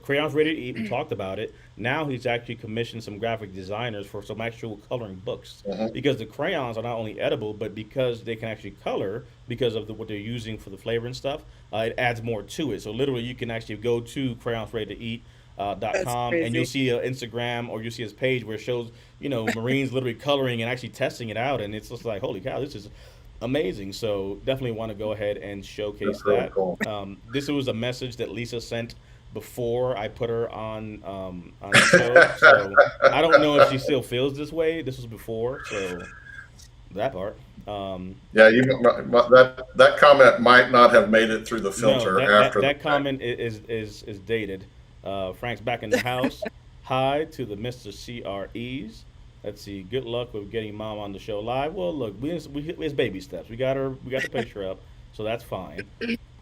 Crayons Ready to Eat. We talked about it. Now he's actually commissioned some graphic designers for some actual coloring books Mhm. because the crayons are not only edible, but because they can actually color because of what they're using for the flavor and stuff. It adds more to it. So literally, you can actually go to That's crayonsreadytoeat.com and you'll crazy. see an Instagram or you'll see his page where it shows Marines literally coloring and actually testing it out, and it's just like holy cow, this is amazing. So definitely want to go ahead and showcase That's really that. cool. This was a message that Lisa sent before I put her on the show. So I don't know if she still feels this way. This was before, so That part. Um, Yeah, that comment might not have made it through the no, filter that after the that fact. comment is dated. Frank's back in the house. Hi to the Mr. CREs. Let's see. Good luck with getting mom on the show live. Well, look, it's baby steps. We got her. We got the picture up, so that's fine.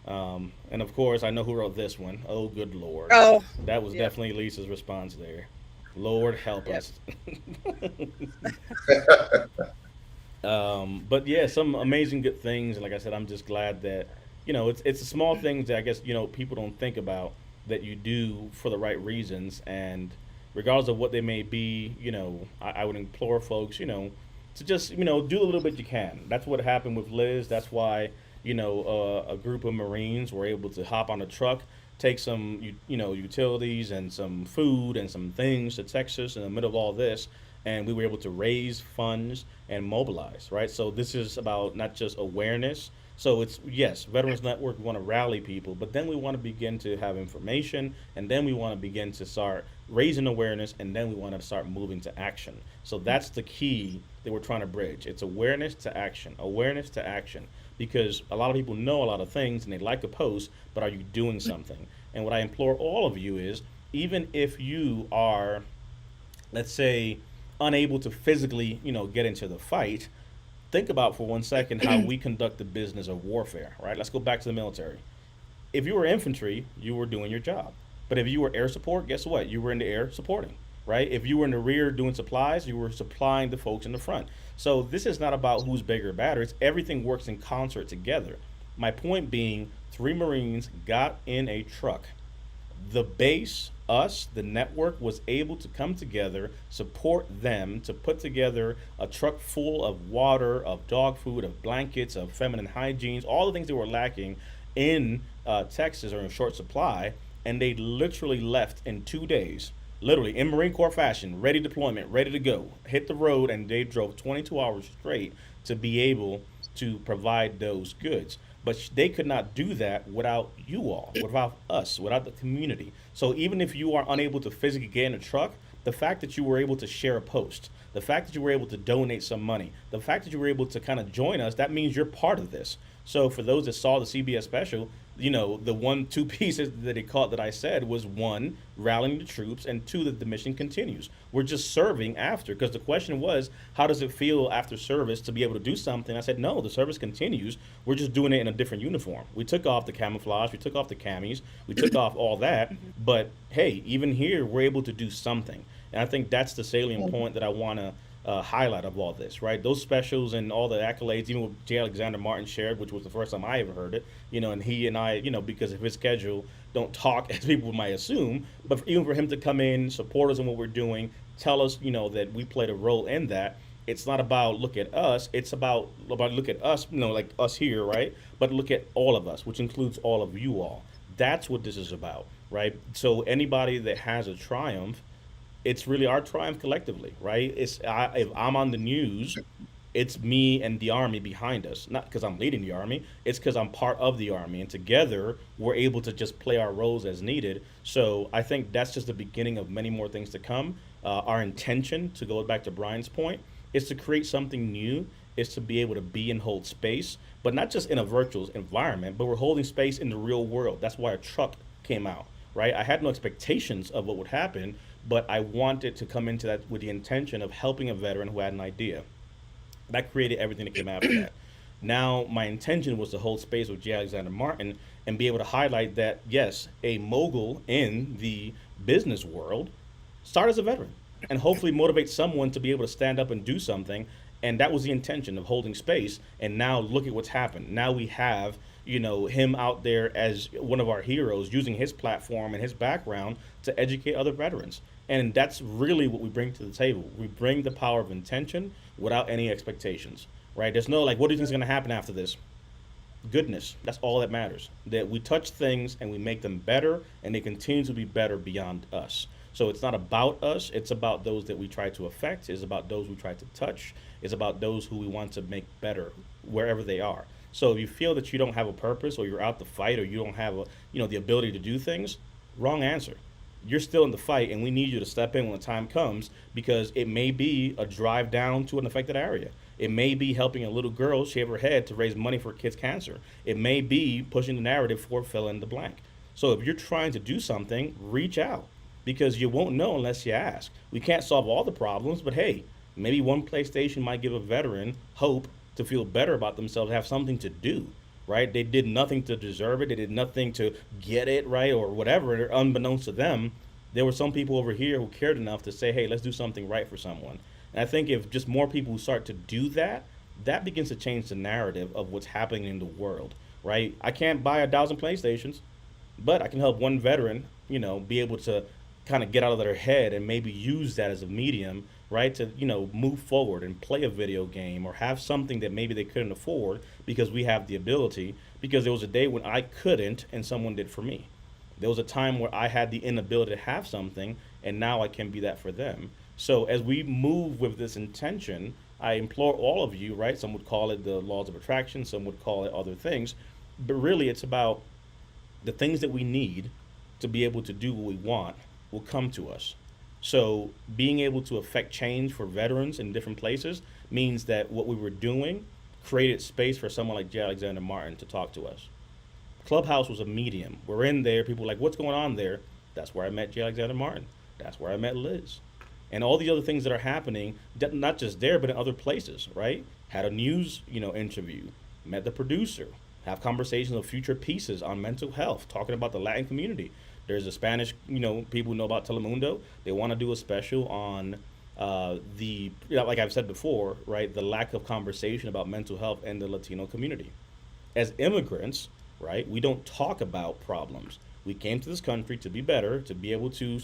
And of course, I know who wrote this one. Oh, good lord, Oh, that was yep, definitely Lisa's response there. Lord help yep. us. But yeah, some amazing good things. And like I said, I'm just glad that it's the small things that I guess people don't think about that you do for the right reasons, and regardless of what they may be, I would implore folks, to just do a little bit you can. That's what happened with Liz. That's why a group of Marines were able to hop on a truck, take some utilities and some food and some things to Texas in the middle of all this, and we were able to raise funds and mobilize. Right, so this is about not just awareness. So it's yes, Veterans Network. We want to rally people, but then we want to begin to have information, and then we want to begin to start raising awareness, and then we want to start moving to action. So that's the key that we're trying to bridge. It's awareness to action, because a lot of people know a lot of things and they like a post, but are you doing something? And what I implore all of you is, even if you are, let's say, unable to physically, get into the fight, think about for 1 second how we conduct the business of warfare, right? Let's go back to the military. If you were infantry, you were doing your job. But if you were air support, guess what? You were in the air supporting, right? If you were in the rear doing supplies, you were supplying the folks in the front. So this is not about who's bigger or badder. It's everything works in concert together. My point being, 3 Marines got in a truck. The base, us, the network was able to come together, support them to put together a truck full of water, of dog food, of blankets, of feminine hygienes, all the things that were lacking in Texas or in short supply. And they literally left in 2 days, literally in Marine Corps fashion, ready deployment, ready to go, hit the road, and they drove 22 hours straight to be able to provide those goods. But they could not do that without you all, without us, without the community. So even if you are unable to physically get in a truck, the fact that you were able to share a post, the fact that you were able to donate some money, the fact that you were able to kind of join us, that means you're part of this. So for those that saw the CBS special, the one, two pieces that it caught that I said was one, rallying the troops, and two, that the mission continues. We're just serving after, because the question was, how does it feel after service to be able to do something? I said, no, the service continues. We're just doing it in a different uniform. We took off the camouflage, we took off the camis, we took off all that, but hey, even here, we're able to do something. And I think that's the salient point that I want to highlight of all this, right? Those specials and all the accolades, even what J. Alexander Martin shared, which was the first time I ever heard it, and he and I, because of his schedule, don't talk as people might assume, but even for him to come in, support us in what we're doing, tell us, that we played a role in that. It's not about look at us. It's about look at us, like us here, right? But look at all of us, which includes all of you all. That's what this is about, right? So anybody that has a triumph, it's really our triumph collectively, right? If I'm on the news, it's me and the army behind us. Not because I'm leading the army, it's because I'm part of the army, and together we're able to just play our roles as needed. So I think that's just the beginning of many more things to come. Our intention, to go back to Brian's point, is to create something new. Is to be able to be and hold space, but not just in a virtual environment, but we're holding space in the real world. That's why a truck came out, right? I had no expectations of what would happen, but I wanted to come into that with the intention of helping a veteran who had an idea. That created everything that came after that. Now, my intention was to hold space with J. Alexander Martin and be able to highlight that, yes, a mogul in the business world started as a veteran and hopefully motivate someone to be able to stand up and do something. And that was the intention of holding space. And now look at what's happened. Now we have, him out there as one of our heroes, using his platform and his background to educate other veterans. And that's really what we bring to the table. We bring the power of intention without any expectations, right? There's no like, what do you think is going to happen after this? Goodness. That's all that matters. That we touch things and we make them better, and they continue to be better beyond us. So it's not about us. It's about those that we try to affect. It's about those we try to touch. It's about those who we want to make better wherever they are. So if you feel that you don't have a purpose, or you're out to fight, or you don't have the ability to do things, wrong answer. You're still in the fight, and we need you to step in when the time comes, because it may be a drive down to an affected area. It may be helping a little girl shave her head to raise money for kids' cancer. It may be pushing the narrative for fill in the blank. So if you're trying to do something, reach out because you won't know unless you ask. We can't solve all the problems, but hey, maybe one PlayStation might give a veteran hope to feel better about themselves, have something to do, right? They did nothing to deserve it. They did nothing to get it, right? Or whatever, unbeknownst to them. There were some people over here who cared enough to say, hey, let's do something right for someone. And I think if just more people start to do that, that begins to change the narrative of what's happening in the world, right? I can't buy 1,000 PlayStations, but I can help one veteran, be able to kind of get out of their head and maybe use that as a medium, right, to move forward and play a video game or have something that maybe they couldn't afford because we have the ability. Because there was a day when I couldn't and someone did for me. There was a time where I had the inability to have something, and now I can be that for them. So as we move with this intention, I implore all of you, right? Some would call it the laws of attraction, some would call it other things, but really it's about the things that we need to be able to do what we want will come to us. So being able to affect change for veterans in different places means that what we were doing created space for someone like J. Alexander Martin to talk to us. Clubhouse was a medium. We're in there. People are like, what's going on there? That's where I met J. Alexander Martin. That's where I met Liz. And all the other things that are happening, not just there, but in other places, right? Had a news, interview, met the producer, have conversations of future pieces on mental health, talking about the Latin community. There's a Spanish, people who know about Telemundo. They want to do a special on like I've said before, right? The lack of conversation about mental health in the Latino community. As immigrants, right, we don't talk about problems. We came to this country to be better, to be able to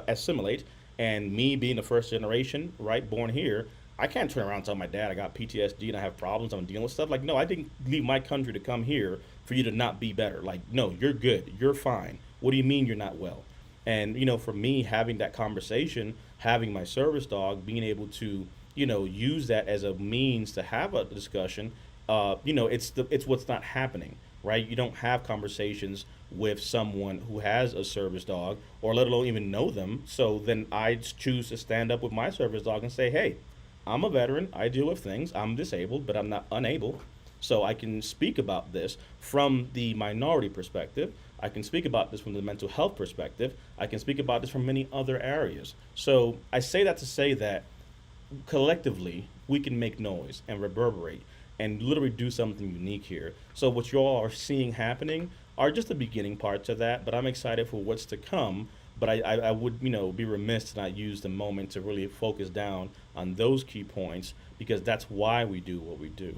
assimilate. And me being the first generation, right, born here, I can't turn around and tell my dad I got PTSD and I have problems, I'm dealing with stuff. Like, no, I didn't leave my country to come here for you to not be better. Like, no, you're good, you're fine. What do you mean you're not well? And, for me, having that conversation, having my service dog, being able to, use that as a means to have a discussion, it's what's not happening, right? You don't have conversations with someone who has a service dog or let alone even know them. So then I choose to stand up with my service dog and say, hey, I'm a veteran. I deal with things. I'm disabled, but I'm not unable. So I can speak about this from the minority perspective. I can speak about this from the mental health perspective. I can speak about this from many other areas. So I say that to say that collectively we can make noise and reverberate and literally do something unique here. So what you all are seeing happening are just the beginning parts of that, but I'm excited for what's to come. But I would be remiss to not use the moment to really focus down on those key points because that's why we do what we do.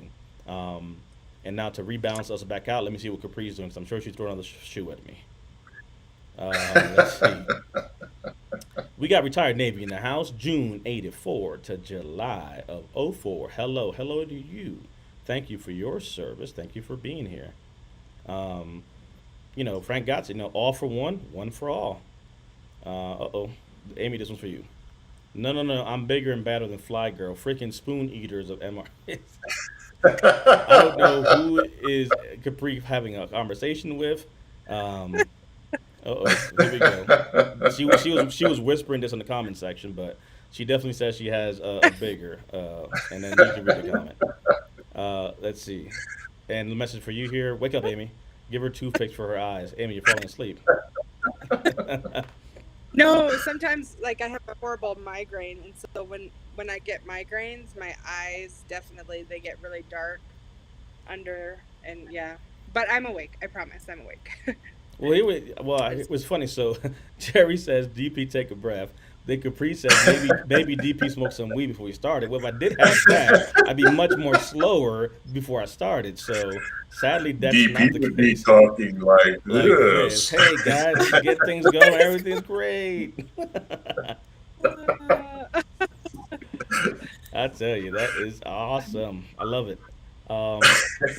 And now to rebalance us back out, let me see what Capri's doing because I'm sure she's throwing another shoe at me. Let's see. We got retired Navy in the house, June 84 to July of '04. Hello to you. Thank you for your service. Thank you for being here. Frank Gotts, all for one, one for all. Uh-oh. Amy, this one's for you. No, I'm bigger and badder than Fly Girl. Freaking spoon eaters of MR. I don't know who is Capri having a conversation with. Uh-oh, here we go. She was whispering this in the comment section, but she definitely says she has a bigger. And then you can read the comment. Let's see. And the message for you here: wake up, Amy. Give her toothpicks for her eyes. Amy, you're falling asleep. No, sometimes like I have a horrible migraine, and so when I get migraines, my eyes definitely they get really dark under, and yeah. But I'm awake. I promise, I'm awake. Well, it was funny. So Jerry says, "DP, take a breath." Then Capri says, maybe DP smoked some weed before we started. Well, if I did have that, I'd be much more slower before I started. So sadly, that's not the DP would be case. talking like Like this. this. Hey guys, we get things going. Everything's great. I tell you, that is awesome. I love it. Um,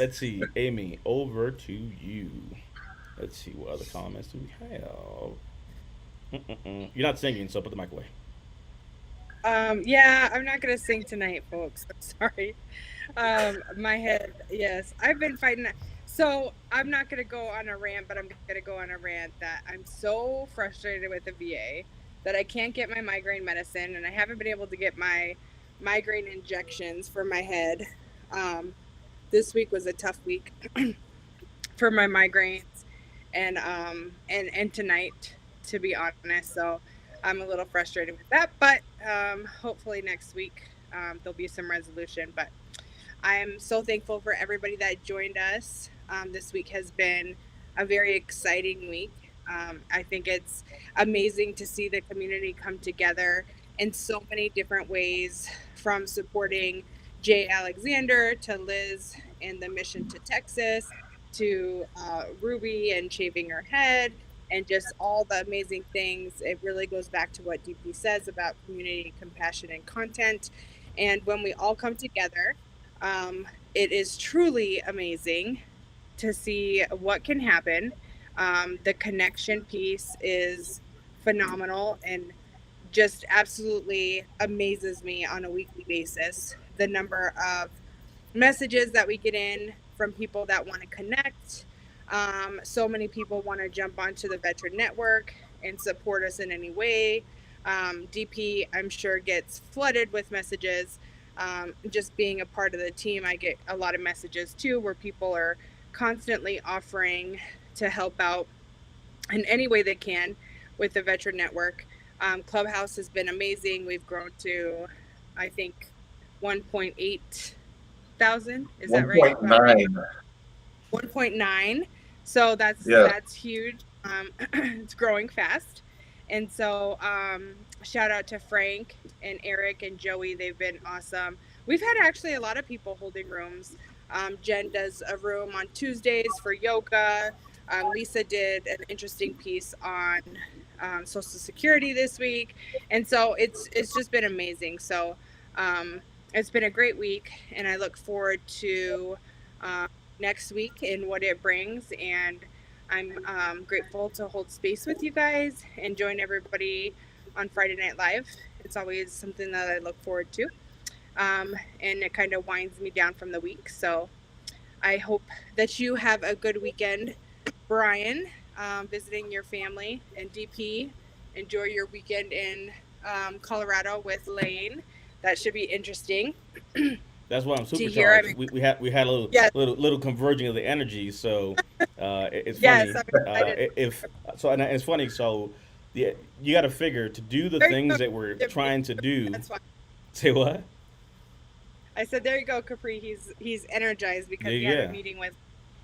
let's see, Amy, over to you. Let's see what other comments do we have. You're not singing, so put the mic away. Yeah, I'm not gonna sing tonight, folks. I'm sorry. My head, yes. I've been fighting that. So I'm not gonna go on a rant, but I'm gonna go on a rant that I'm so frustrated with the VA that I can't get my migraine medicine and I haven't been able to get my migraine injections for my head. Um, this week was a tough week for my migraines, and tonight, to be honest. So I'm a little frustrated with that, but hopefully next week there'll be some resolution. But I'm so thankful for everybody that joined us. This week has been a very exciting week. I think it's amazing to see the community come together in so many different ways, from supporting Jay Alexander to Liz and the mission to Texas to Ruby and shaving her head and just all the amazing things. It really goes back to what DP says about community, compassion, and content. And when we all come together, it is truly amazing to see what can happen. The connection piece is phenomenal and just absolutely amazes me on a weekly basis. The number of messages that we get in from people that want to connect. So many people want to jump onto the Veteran Network and support us in any way. DP, I'm sure, gets flooded with messages. Just being a part of the team, I get a lot of messages too where people are constantly offering to help out in any way they can with the Veteran Network. Clubhouse has been amazing. We've grown to, I think, 1.8 thousand. Is that right? 1.9. 1.9. So Yeah. that's huge. It's growing fast. And so shout out to Frank and Eric and Joey. They've been awesome. We've had actually a lot of people holding rooms. Jen does a room on Tuesdays for yoga. Lisa did an interesting piece on Social Security this week. And so it's just been amazing. So it's been a great week, and I look forward to next week and what it brings. And I'm grateful to hold space with you guys and join everybody on Friday Night Live. It's always something that I look forward to. And it kind of winds me down from the week. So I hope that you have a good weekend, Brian, visiting your family, and DP, enjoy your weekend in Colorado with Lane. That should be interesting That's why I'm to hear. I supercharged. mean, We had a little yes, little converging of the energy. So it's yes, funny. I'm excited. If so, and it's funny. So you got to figure to do the There you go. things that we're trying to do. That's fine. Say what? I said, there you go, Capri. He's energized because he had a Yeah, meeting with.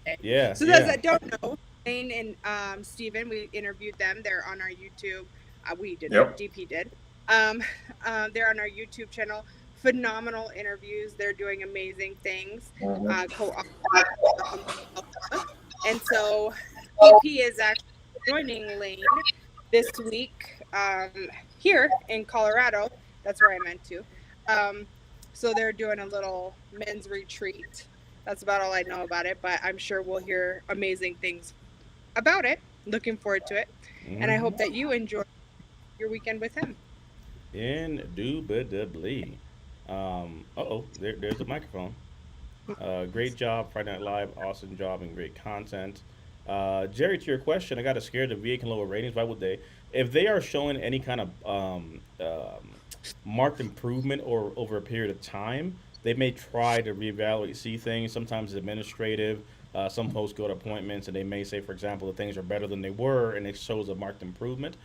Okay. yeah, So those yeah. that don't know, Lane and Steven, we interviewed them. They're on our YouTube. We didn't. Yep. DP did. Um, they're on our YouTube channel. Phenomenal interviews. They're doing amazing things. Mhm. And so DP is actually joining Lane this week here in Colorado. That's where I meant to. Um, so they're doing a little men's retreat. That's about all I know about it, but I'm sure we'll hear amazing things about it. Looking forward to it. And I Hmm. hope that you enjoy your weekend with him. Indubitably. There's a microphone. Great job, Friday Night Live. Awesome job and great content. Jerry, to your question, I got scared the VA can lower ratings. Why would they? If they are showing any kind of marked improvement or over a period of time, they may try to reevaluate, see things. Sometimes it's administrative. Some folks go to appointments and they may say, for example, that things are better than they were, and it shows a marked improvement.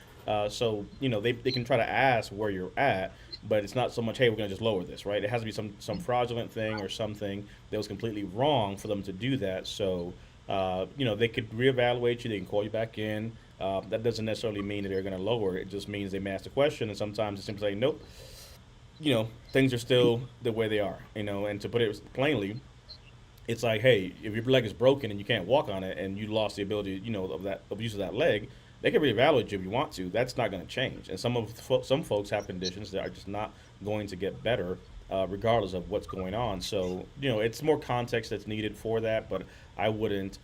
So they can try to ask where you're at, but it's not so much, hey, we're gonna just lower this, right? It has to be some fraudulent thing or something that was completely wrong for them to do that. So they could reevaluate you. They can call you back in. That doesn't necessarily mean that they're going to lower it. It just means they may ask the question, and sometimes they simply say, nope, things are still the way they are. And to put it plainly, it's like, hey, if your leg is broken and you can't walk on it, and you lost the ability, of use of that leg, they can reevaluate you if you want to. That's not going to change. And some folks have conditions that are just not going to get better, regardless of what's going on. So it's more context that's needed for that. But I wouldn't,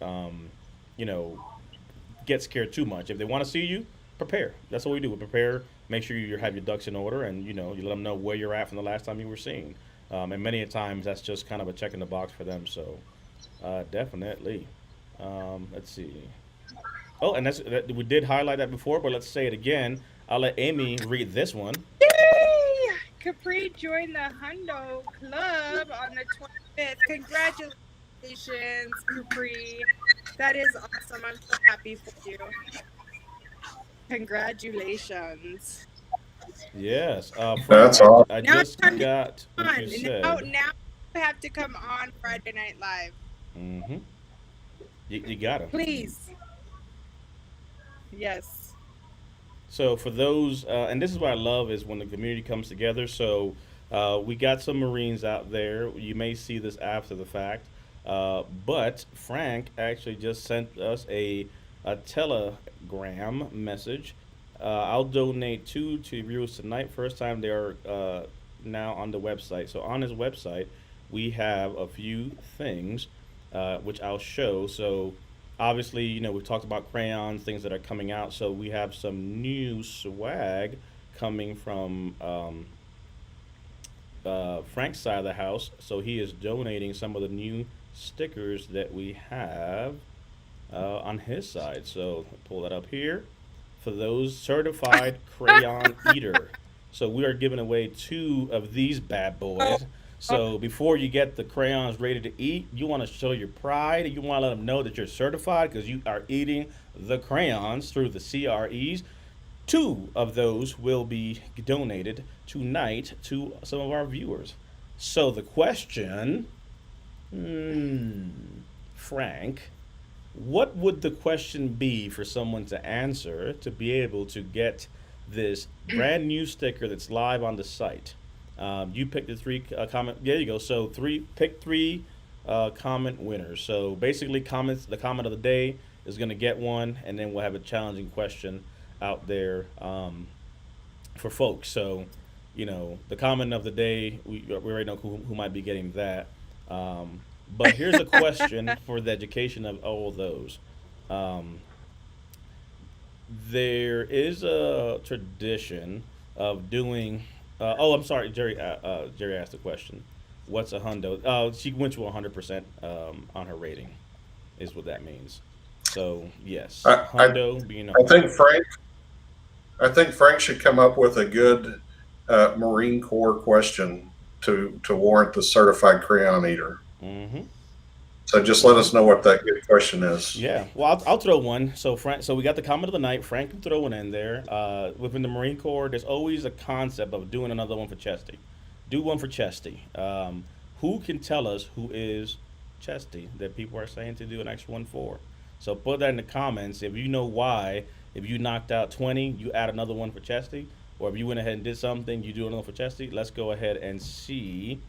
you know, get scared too much. If they want to see you, prepare. That's what we do. We prepare. Make sure you have your ducks in order, and you let them know where you're at from the last time you were seen. And many a times that's just kind of a check in the box for them. So definitely. Let's see. Oh, and we did highlight that before, but let's say it again. I'll let Amy read this one. Yay! Capri joined the Hundo Club on the 25th. Congratulations, Capri. That is awesome. I'm so happy for you. Congratulations. Yes, Frank, That's all. I Now it's just time to got come what on. you Now, said. now you have to come on Friday Night Live. Mm-hmm. You got him. Please. Yes. So for those, and this is what I love is when the community comes together. So we got some Marines out there. You may see this after the fact, but Frank actually just sent us a telegram message. I'll donate two to viewers tonight. First time they are now on the website. So on his website, we have a few things which I'll show. So obviously, we've talked about crayons, things that are coming out. So we have some new swag coming from Frank's side of the house. So he is donating some of the new stickers that we have on his side. So pull that up here for those certified crayon eater. So we are giving away two of these bad boys. So before you get the crayons ready to eat, you want to show your pride. You want to let them know that you're certified because you are eating the crayons through the CREs. Two of those will be donated tonight to some of our viewers. So the question, Frank, what would the question be for someone to answer to be able to get this brand new sticker that's live on the site? You pick the three comment. There you go. So pick three comment winners. So basically, the comment of the day is going to get one, and then we'll have a challenging question out there for folks. So, the comment of the day, we already know who might be getting that. But here's a question for the education of all of those. Um, there is a tradition of doing. I'm sorry, Jerry. Jerry asked the question. What's a hundo? She went to 100% on her rating, is what that means. So yes, I, I, hundo being a I think hundo. Frank. I think Frank should come up with a good Marine Corps question to warrant the certified crayon eater. Mm-hmm. So just let Mm-hmm. us know what that good question is. Yeah, well, I'll throw one. So Frank, so we got the comment of the night. Frank can throw one in there. Within the Marine Corps, there's always a concept of doing another one for Chesty. Do one for Chesty. Who can tell us who is Chesty that people are saying to do an extra one for? So put that in the comments. If you know why, if you knocked out 20, you add another one for Chesty, or if you went ahead and did something, you do another for Chesty. Let's go ahead and see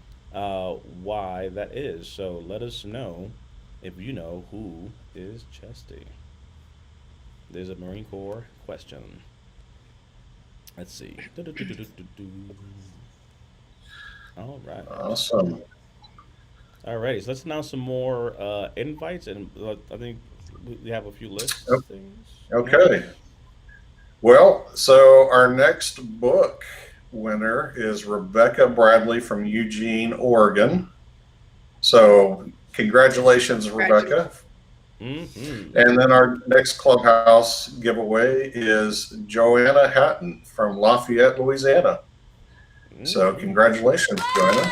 why that is. So let us know if you know who is Chesty. There's a Marine Corps question. Let's see. All right. Awesome. All right. So let's announce some more invites, and I think we have a few lists O- things. Yeah. Okay. Well, so our next book winner is Rebecca Bradley from Eugene, Oregon. So congratulations, Rebecca. Congratulations. Mm-hmm. And then our next clubhouse giveaway is Joanna Hatton from Lafayette, Louisiana. So Mm-hmm. congratulations, Joanna.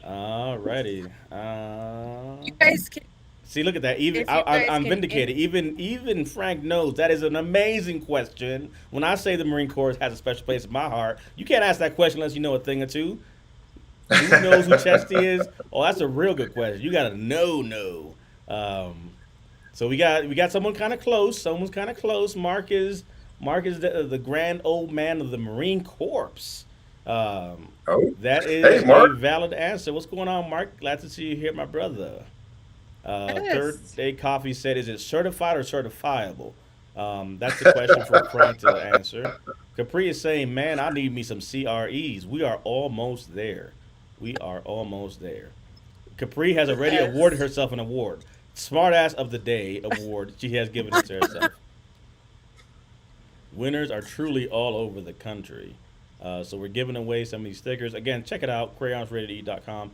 All righty. You guys can, See, look at that. Even if you guys I'm can, vindicated. Even Frank knows that is an amazing question. When I say the Marine Corps has a special place in my heart, you can't ask that question unless you know a thing or two. Who knows who Chesty is? Oh, that's a real good question. You gotta know. Um, so we got someone kind of close. Someone's kind of close. Mark is the grand old man of the Marine Corps. Um, Oh, that hey, is a Mark. valid answer. What's going on, Mark? Glad to see you here, my brother. Third yes. Day Coffee said, "Is it certified or certifiable?" That's the question for Frank to answer. Capri is saying, "Man, I need me some CREs. We are almost there. We are almost there." Capri has already awarded Yes. herself an award, Smartass of the Day award. She has given it to herself. Winners are truly all over the country. So we're giving away some of these stickers. Again, check it out, crayonsreadytoeat.com.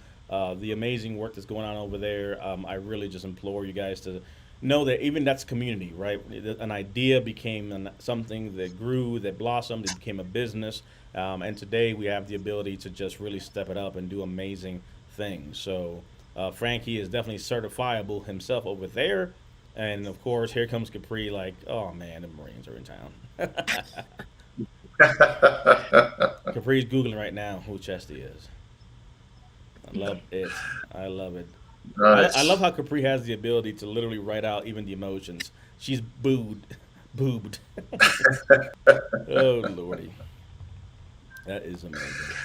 The amazing work that's going on over there. I really just implore you guys to know that even that's community, right? An idea became something that grew, that blossomed, it became a business. And today we have the ability to just really step it up and do amazing things. So Frankie is definitely certifiable himself over there. And of course, here comes Capri, like, oh man, the Marines are in town. Capri's Googling right now who Chesty is. I love it. I love it. I love Nice. how Capri has the ability to literally write out even the emotions. She's booed, boobed. Oh lordy, that is amazing.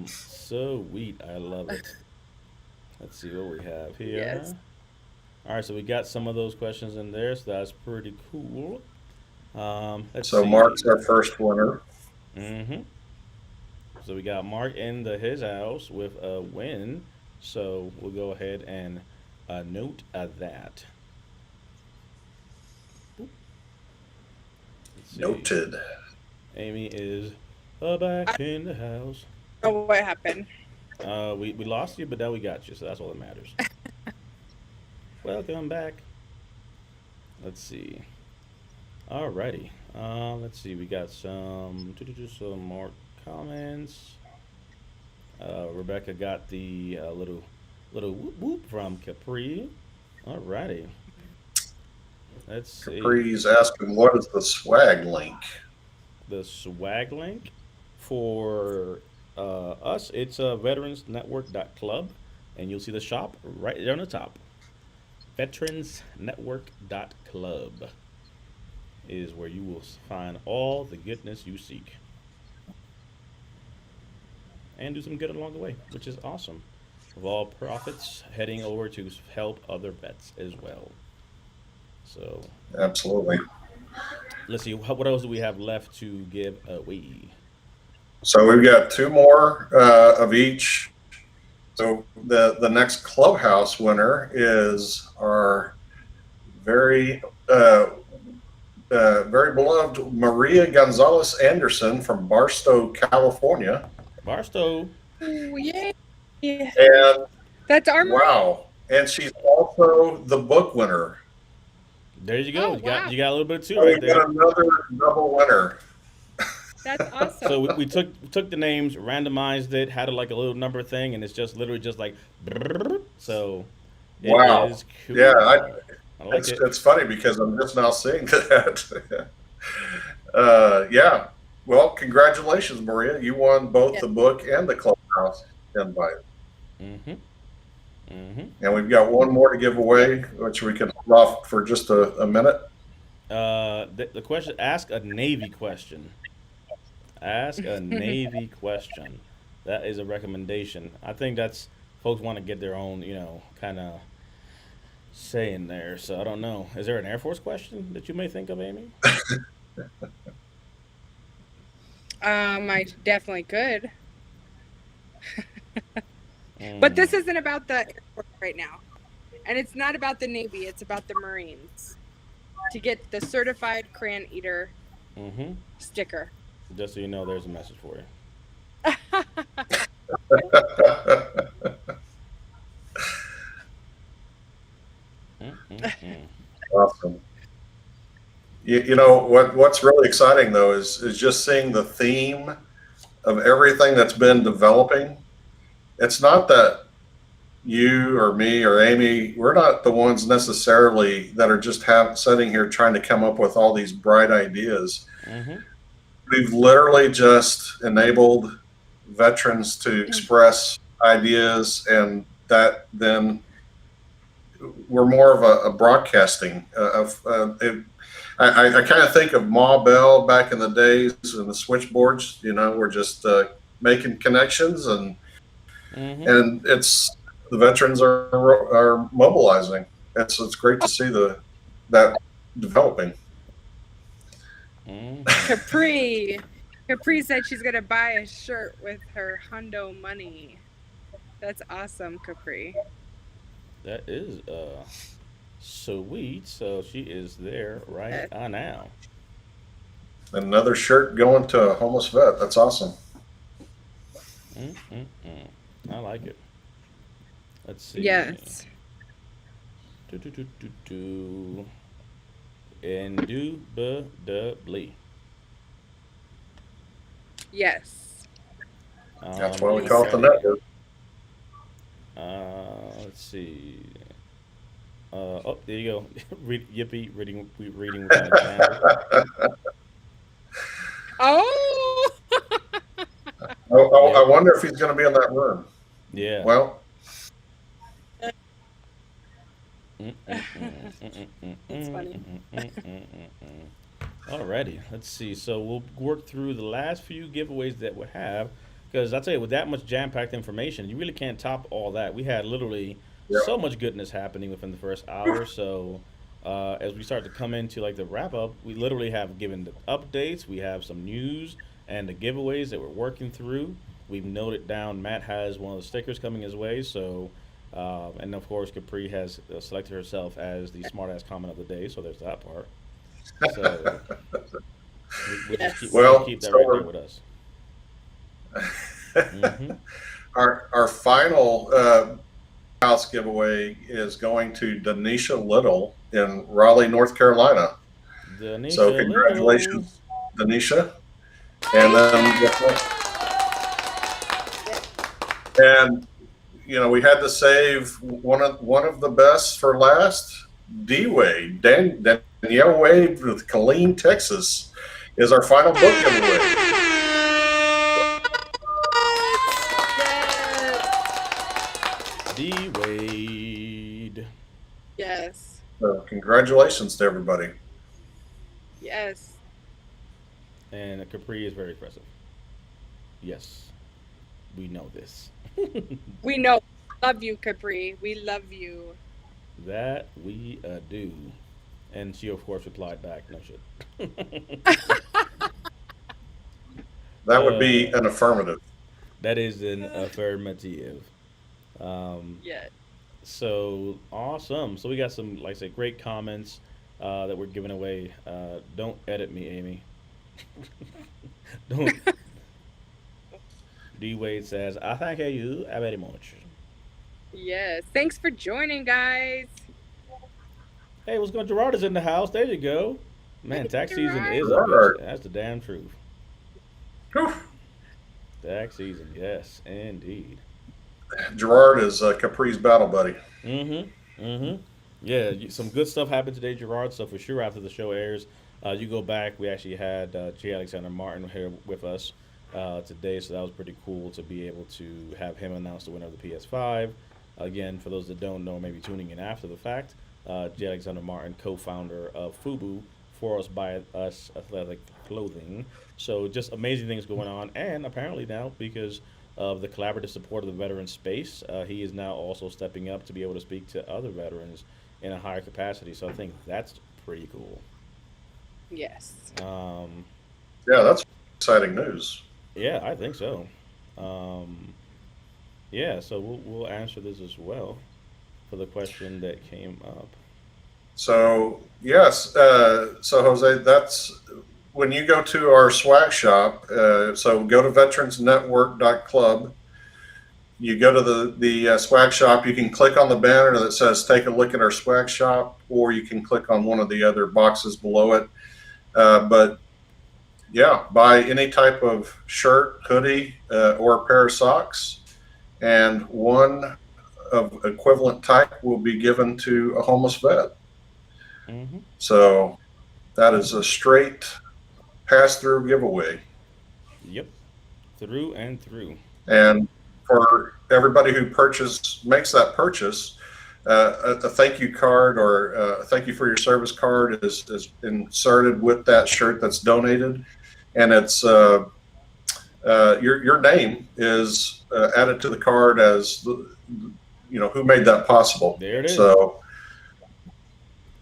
Sweet. I love it. Let's see what we have Yes. here. All right, so we got some of those questions in there, so that's pretty cool. Let's So Mark's see. our first winner. Mm-hmm. So we got Mark in his house with a win. So we'll go ahead and note that. Let's see. Noted. Amy is I back in the house. don't know what happened. We lost you, but now we got you, so that's all that matters. Welcome back. Let's see. Alrighty. Let's see. We got some more comments. Rebecca got the little whoop whoop from Capri. Alrighty. Let's see. Capri's asking, what is the swag link? The swag link for us, it's veteransnetwork.club, and you'll see the shop right there on the top. Veteransnetwork.club is where you will find all the goodness you seek and do some good along the way, which is awesome. With all profits heading over to help other vets as well. So Absolutely. let's see, what else do we have left to give away? So we've got two more of each. So the next clubhouse winner is our very very beloved Maria Gonzalez Anderson from Barstow, California. Barstow. Ooh, yay. And That's our Marie. wow, and she's also the book winner. There you go. Oh, wow. You got a little bit of two So right we there. got another double winner. That's awesome. So we took the names, randomized it, had it like a little number thing, and it's just literally just like. So it Wow. is cool. Yeah, I like it. it's funny because I'm just now seeing that. Yeah. Well, congratulations, Maria. You won both Yes. the book and the clubhouse invite. Mm-hmm. Mm-hmm. And we've got one more to give away, which we can hold off for just a minute. The question: ask a Navy question. Ask a Navy question. That is a recommendation. I think that's folks want to get their own, kind of say in there. So I don't know. Is there an Air Force question that you may think of, Amy? I definitely could. But Mm. this isn't about the Air Force right now. And it's not about the Navy, it's about the Marines. To get the certified crayon eater Mm-hmm. sticker. Just so you know, there's a message for you. Mm-mm-mm. Awesome. You know what's really exciting though is just seeing the theme of everything that's been developing. It's not that you or me or Amy, we're not the ones necessarily that are just sitting here trying to come up with all these bright ideas. Mm-hmm. We've literally just enabled veterans to express ideas, and that then we're more of a broadcasting of I kind of think of Ma Bell back in the days and the switchboards. We're just making connections, and Mm-hmm. it's the veterans are mobilizing. It's great to see that developing. Mm-hmm. Capri said she's gonna buy a shirt with her hundo money. That's awesome, Capri. That is sweet. So she is there right now. Another shirt going to a homeless vet. That's awesome. Mm-mm-mm. I like it. Let's see. Yes. Do, do, do, do, do. Indubitably. Yes. That's why we call it the Alrighty. network. Let's see. Oh, there you go. Yippee, reading without a jammer. Oh. I Yep. wonder if he's going to be in that room. Yeah. Well, That's funny. Alrighty, let's see. So we'll work through the last few giveaways that we have, because I tell you, with that much jam-packed information, you really can't top all that. We had literally yeah. so much goodness happening within the first hour. So as we start to come into like the wrap up, we literally have given the updates. We have some news and the giveaways that we're working through. We've noted down. Matt has one of the stickers coming his way. So and of course, Capri has selected herself as the smartass comment of the day. So there's that part. So Yes. we'll just Well, keep that right there so with us. Hmm. our final house giveaway is going to Denisha Little in Raleigh, North Carolina. So Denisha Little. congratulations, Denisha. And then, and we had to save one of the best for last. D Wade, Danielle Wade with Killeen, Texas, is our final book giveaway. D Wade. Yes. So congratulations to everybody. Yes. And Capri is very impressive. Yes, we know this. We know. Love you, Capri. We love you. That we do. And she, of course, replied back, no shit. That would be uh, an affirmative. that is an affirmative. Um, Yes. so awesome. So we got some, like I said, great comments that we're giving away. Don't edit me, Amy. Don't. D Wade says, I thank you very much. Yes. Thanks for joining, guys. Hey, what's going on? Gerard is in the house. There you go. Man, Hey, tax season Gerard. is a bitch. Robert. That's the damn truth. Whew. Tax season, yes, indeed. Gerard is Capri's battle buddy. Mm-hmm. Mm-hmm. Yeah, some good stuff happened today, Gerard. So for sure, after the show airs, you go back. We actually had J. Alexander Martin here with us today, so that was pretty cool to be able to have him announce the winner of the PS5. Again, for those that don't know, maybe tuning in after the fact, J. Alexander Martin, co-founder of FUBU, For Us By Us Athletic Clothing. So just amazing things going on, and apparently now because of the collaborative support of the veteran space, he is now also stepping up to be able to speak to other veterans in a higher capacity. So I think that's pretty cool. Yes. Um, Yeah, that's exciting news. yeah, I think so. Um, yeah, so we'll answer this as well for the question that came up. So yes, so Jose, that's when you go to our swag shop. So go to veteransnetwork.club. You go to the swag shop. You can click on the banner that says "Take a look at our swag shop," or you can click on one of the other boxes below it. But yeah, buy any type of shirt, hoodie, or a pair of socks, and one of equivalent type will be given to a homeless vet. Hmm. So that is a straight pass-through giveaway. Yep, through and through. And for everybody who makes that purchase, a thank you card or a thank you for your service card is inserted with that shirt that's donated, and it's your name is added to the card as who made that possible. There it is. So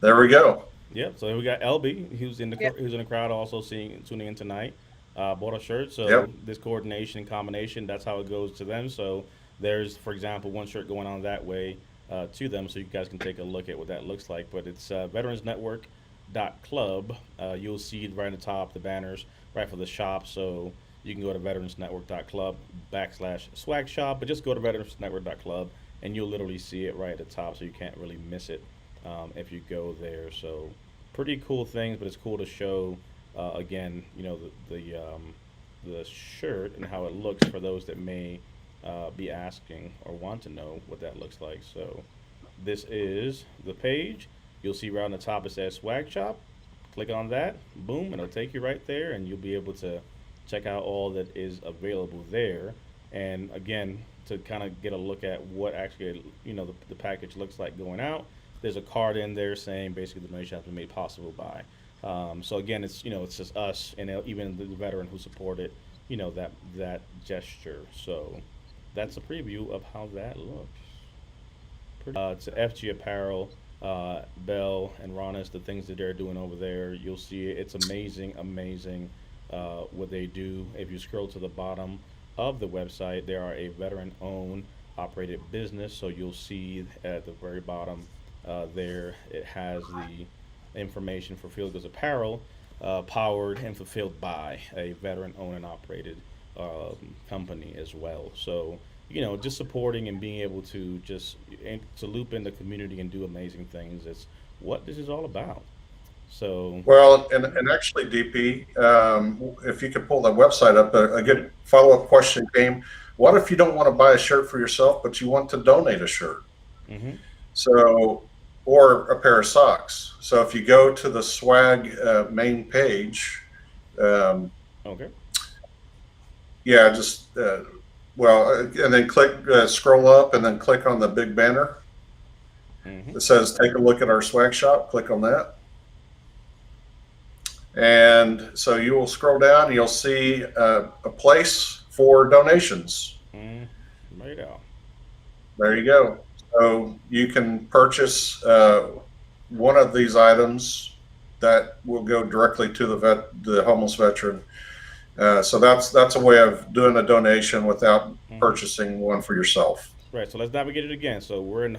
there we go. Yep. So we got LB, who's in the Yep. who's in the crowd, also tuning in tonight. Bought a shirt. So Yep. this coordination and combination, that's how it goes to them. So there's, for example, one shirt going on that way to them, so you guys can take a look at what that looks like. But it's veteransnetwork.club. You'll see right at the top the banners right for the shop. So you can go to veteransnetwork.club/swag shop, but just go to veteransnetwork.club and you'll literally see it right at the top, so you can't really miss it. if you go there. So pretty cool things, but it's cool to show again, the shirt and how it looks for those that may be asking or want to know what that looks like. So this is the page. You'll see right on the top it says Swag Shop. Click on that, boom, and it'll take you right there, and you'll be able to check out all that is available there. And again, to kind of get a look at what actually the package looks like going out. There's a card in there saying basically the donation has been made possible by. So again, it's just us and even the veteran who supported that gesture. So that's a preview of how that looks. It's FG Apparel, Bell and Ronis, the things that they're doing over there. You'll see it. It's amazing, amazing what they do. If you scroll to the bottom of the website, they are a veteran-owned, operated business. So you'll see at the very bottom there, it has the information for Field Goes Apparel, powered and fulfilled by a veteran-owned and operated company as well. So just supporting and being able to to loop in the community and do amazing things is what this is all about. So, Well, and actually, DP, if you could pull that website up, a good follow-up question came. What if you don't want to buy a shirt for yourself, but you want to donate a shirt? hmm So, or a pair of socks. So if you go to the swag main page, um, okay, yeah, just and then scroll up, and then click on the big banner. hmm It says, "Take a look at our swag shop." Click on that, and so you will scroll down, and you'll see a place for donations. right out. There you go. So you can purchase one of these items that will go directly to the homeless veteran. So that's a way of doing a donation without hmm purchasing one for yourself. Right. So let's navigate it again. So we're in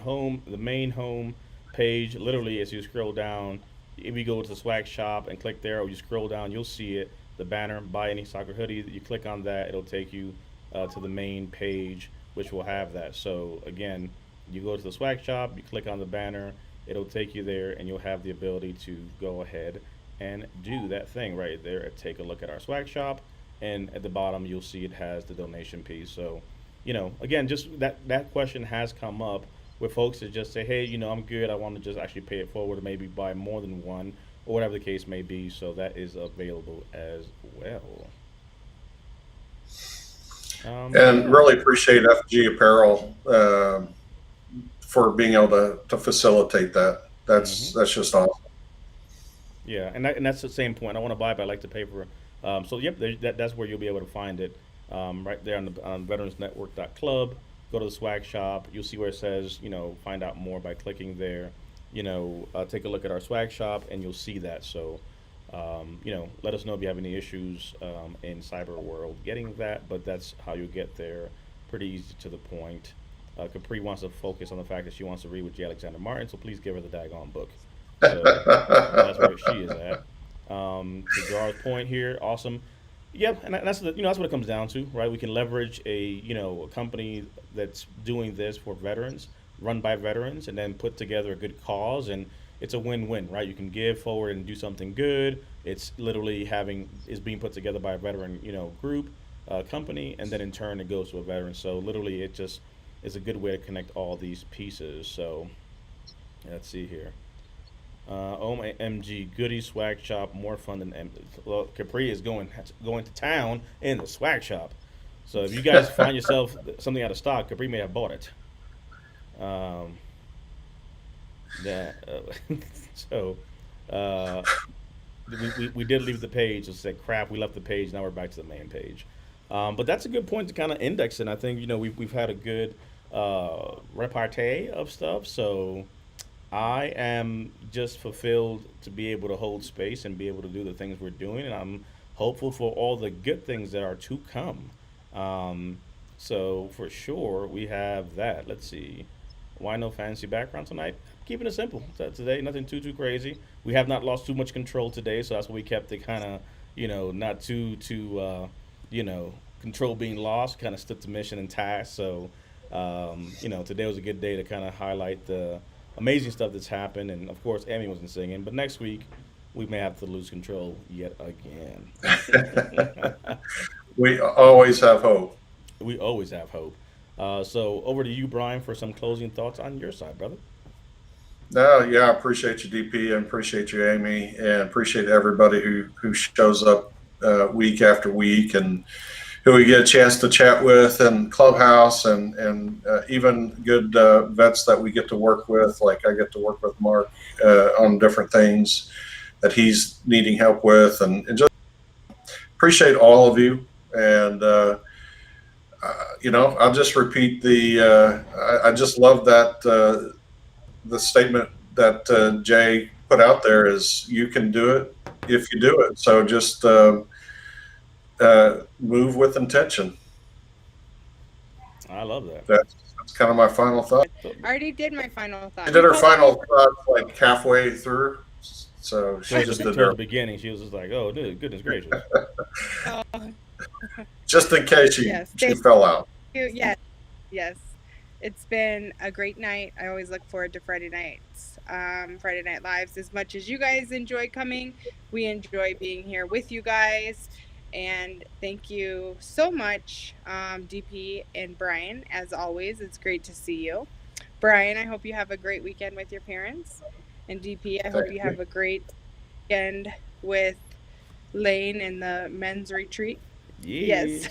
the main home page. Literally, as you scroll down, if you go to the swag shop and click there, or you scroll down, you'll see it. The banner, buy any soccer hoodie. You click on that, it'll take you to the main page, which will have that. So again, you go to the swag shop, you click on the banner, it'll take you there, and you'll have the ability to go ahead and do that thing right there. Take a look at our swag shop, and at the bottom, you'll see it has the donation piece. So again, just that question has come up with folks that just say, hey, I'm good. I want to just actually pay it forward, or maybe buy more than one, or whatever the case may be. So that is available as well. And Yeah, really appreciate FG Apparel for being able to facilitate that. hmm That's just awesome. yeah, and that's the same point. I want to buy, but I like to pay for it. So yep, that's where you'll be able to find it. Right there on veteransnetwork.club. Go to the swag shop. You'll see where it says, find out more by clicking there. Take a look at our swag shop, and you'll see that. So, let us know if you have any issues in cyber world getting that, but that's how you get there. Pretty easy to the point. Capri wants to focus on the fact that she wants to read with J. Alexander Martin, so please give her the daggone book. So that's where she is at. To Jar's point here, awesome. Yep, and that's what it comes down to, right? We can leverage a company that's doing this for veterans, run by veterans, and then put together a good cause, and it's a win-win, right? You can give forward and do something good. It's literally is being put together by a veteran, group, company, and then in turn it goes to a veteran. So literally, it just is a good way to connect all these pieces. So let's see here. OMG, goodie swag shop, more fun than well, Capri is going to town in the swag shop. So if you guys find yourself something out of stock, Capri may have bought it. Um, that so uh, we did leave the page. It said crap. We left the page. Now we're back to the main page. But that's a good point to kind of index it. I think we've had a good repartee of stuff. So I am just fulfilled to be able to hold space and be able to do the things we're doing, and I'm hopeful for all the good things that are to come. Um, so for sure, we have that. Let's see. Why no fancy background tonight? Keeping it simple today. Nothing too crazy. We have not lost too much control today, so that's why we kept it kind of not too control being lost. Kind of stuck to mission and task. So today was a good day to kind of highlight amazing stuff that's happened. And of course, Emmy wasn't singing, but next week we may have to lose control yet again. We always have hope. We always have hope. So over to you, Brian, for some closing thoughts on your side, brother. No, yeah, I appreciate you, DP, and appreciate you, Amy, and appreciate everybody who shows up week after week, and who we get a chance to chat with, and Clubhouse, and even good vets that we get to work with. Like I get to work with Mark on different things that he's needing help with, and just appreciate all of you. And I'll just repeat I just love that the statement that Jay put out there is, you can do it if you do it. So just move with intention. I love that. That's kind of my final thought. I already did my final thought. She did her final thought like halfway through, so she Towards just the, did towards her. the beginning, she was just like, "Oh, dude, goodness gracious." Oh, Just in case she Yes, fell out. yes, yes. It's been a great night. I always look forward to Friday nights, Friday Night Lives. As much as you guys enjoy coming, we enjoy being here with you guys. And thank you so much, DP and Brian. As always, it's great to see you. Brian, I hope you have a great weekend with your parents. And DP, I hope you have a great weekend with Lane and the men's retreat. Yes.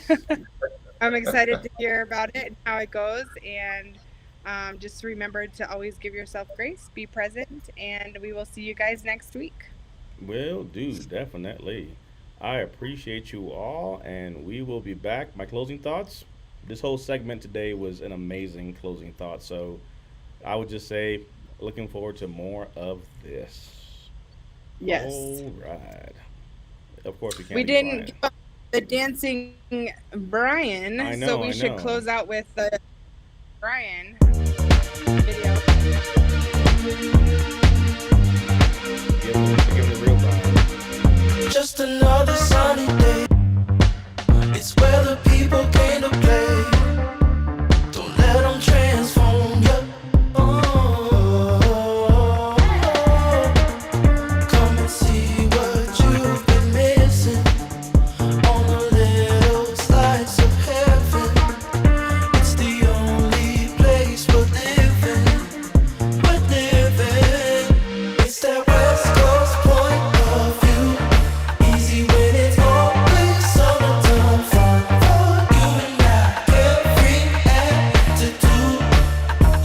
I'm excited to hear about it and how it goes. And just remember to always give yourself grace, be present, and we will see you guys next week. Will do, definitely. I appreciate you all, and we will be back. My closing thoughts. This whole segment today was an amazing closing thought. So I would just say, looking forward to more of this. Yes. All right. Of course, we can't. We be didn't Brian. give up the dancing Brian, I know, so we I should know. close out with the Brian video. Give the real Brian. Just another sunny day. It's where the people came to play. Don't let them transform you. Oh, come and see what you've been missing on a little slice of heaven. It's the only place we're living. We're living. It's that West Coast point of view. Easy when it's always summertime fun for you and I. Carefree attitude.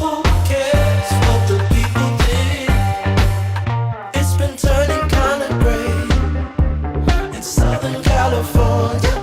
Who cares what the people think? It's been turning kinda gray in Southern California.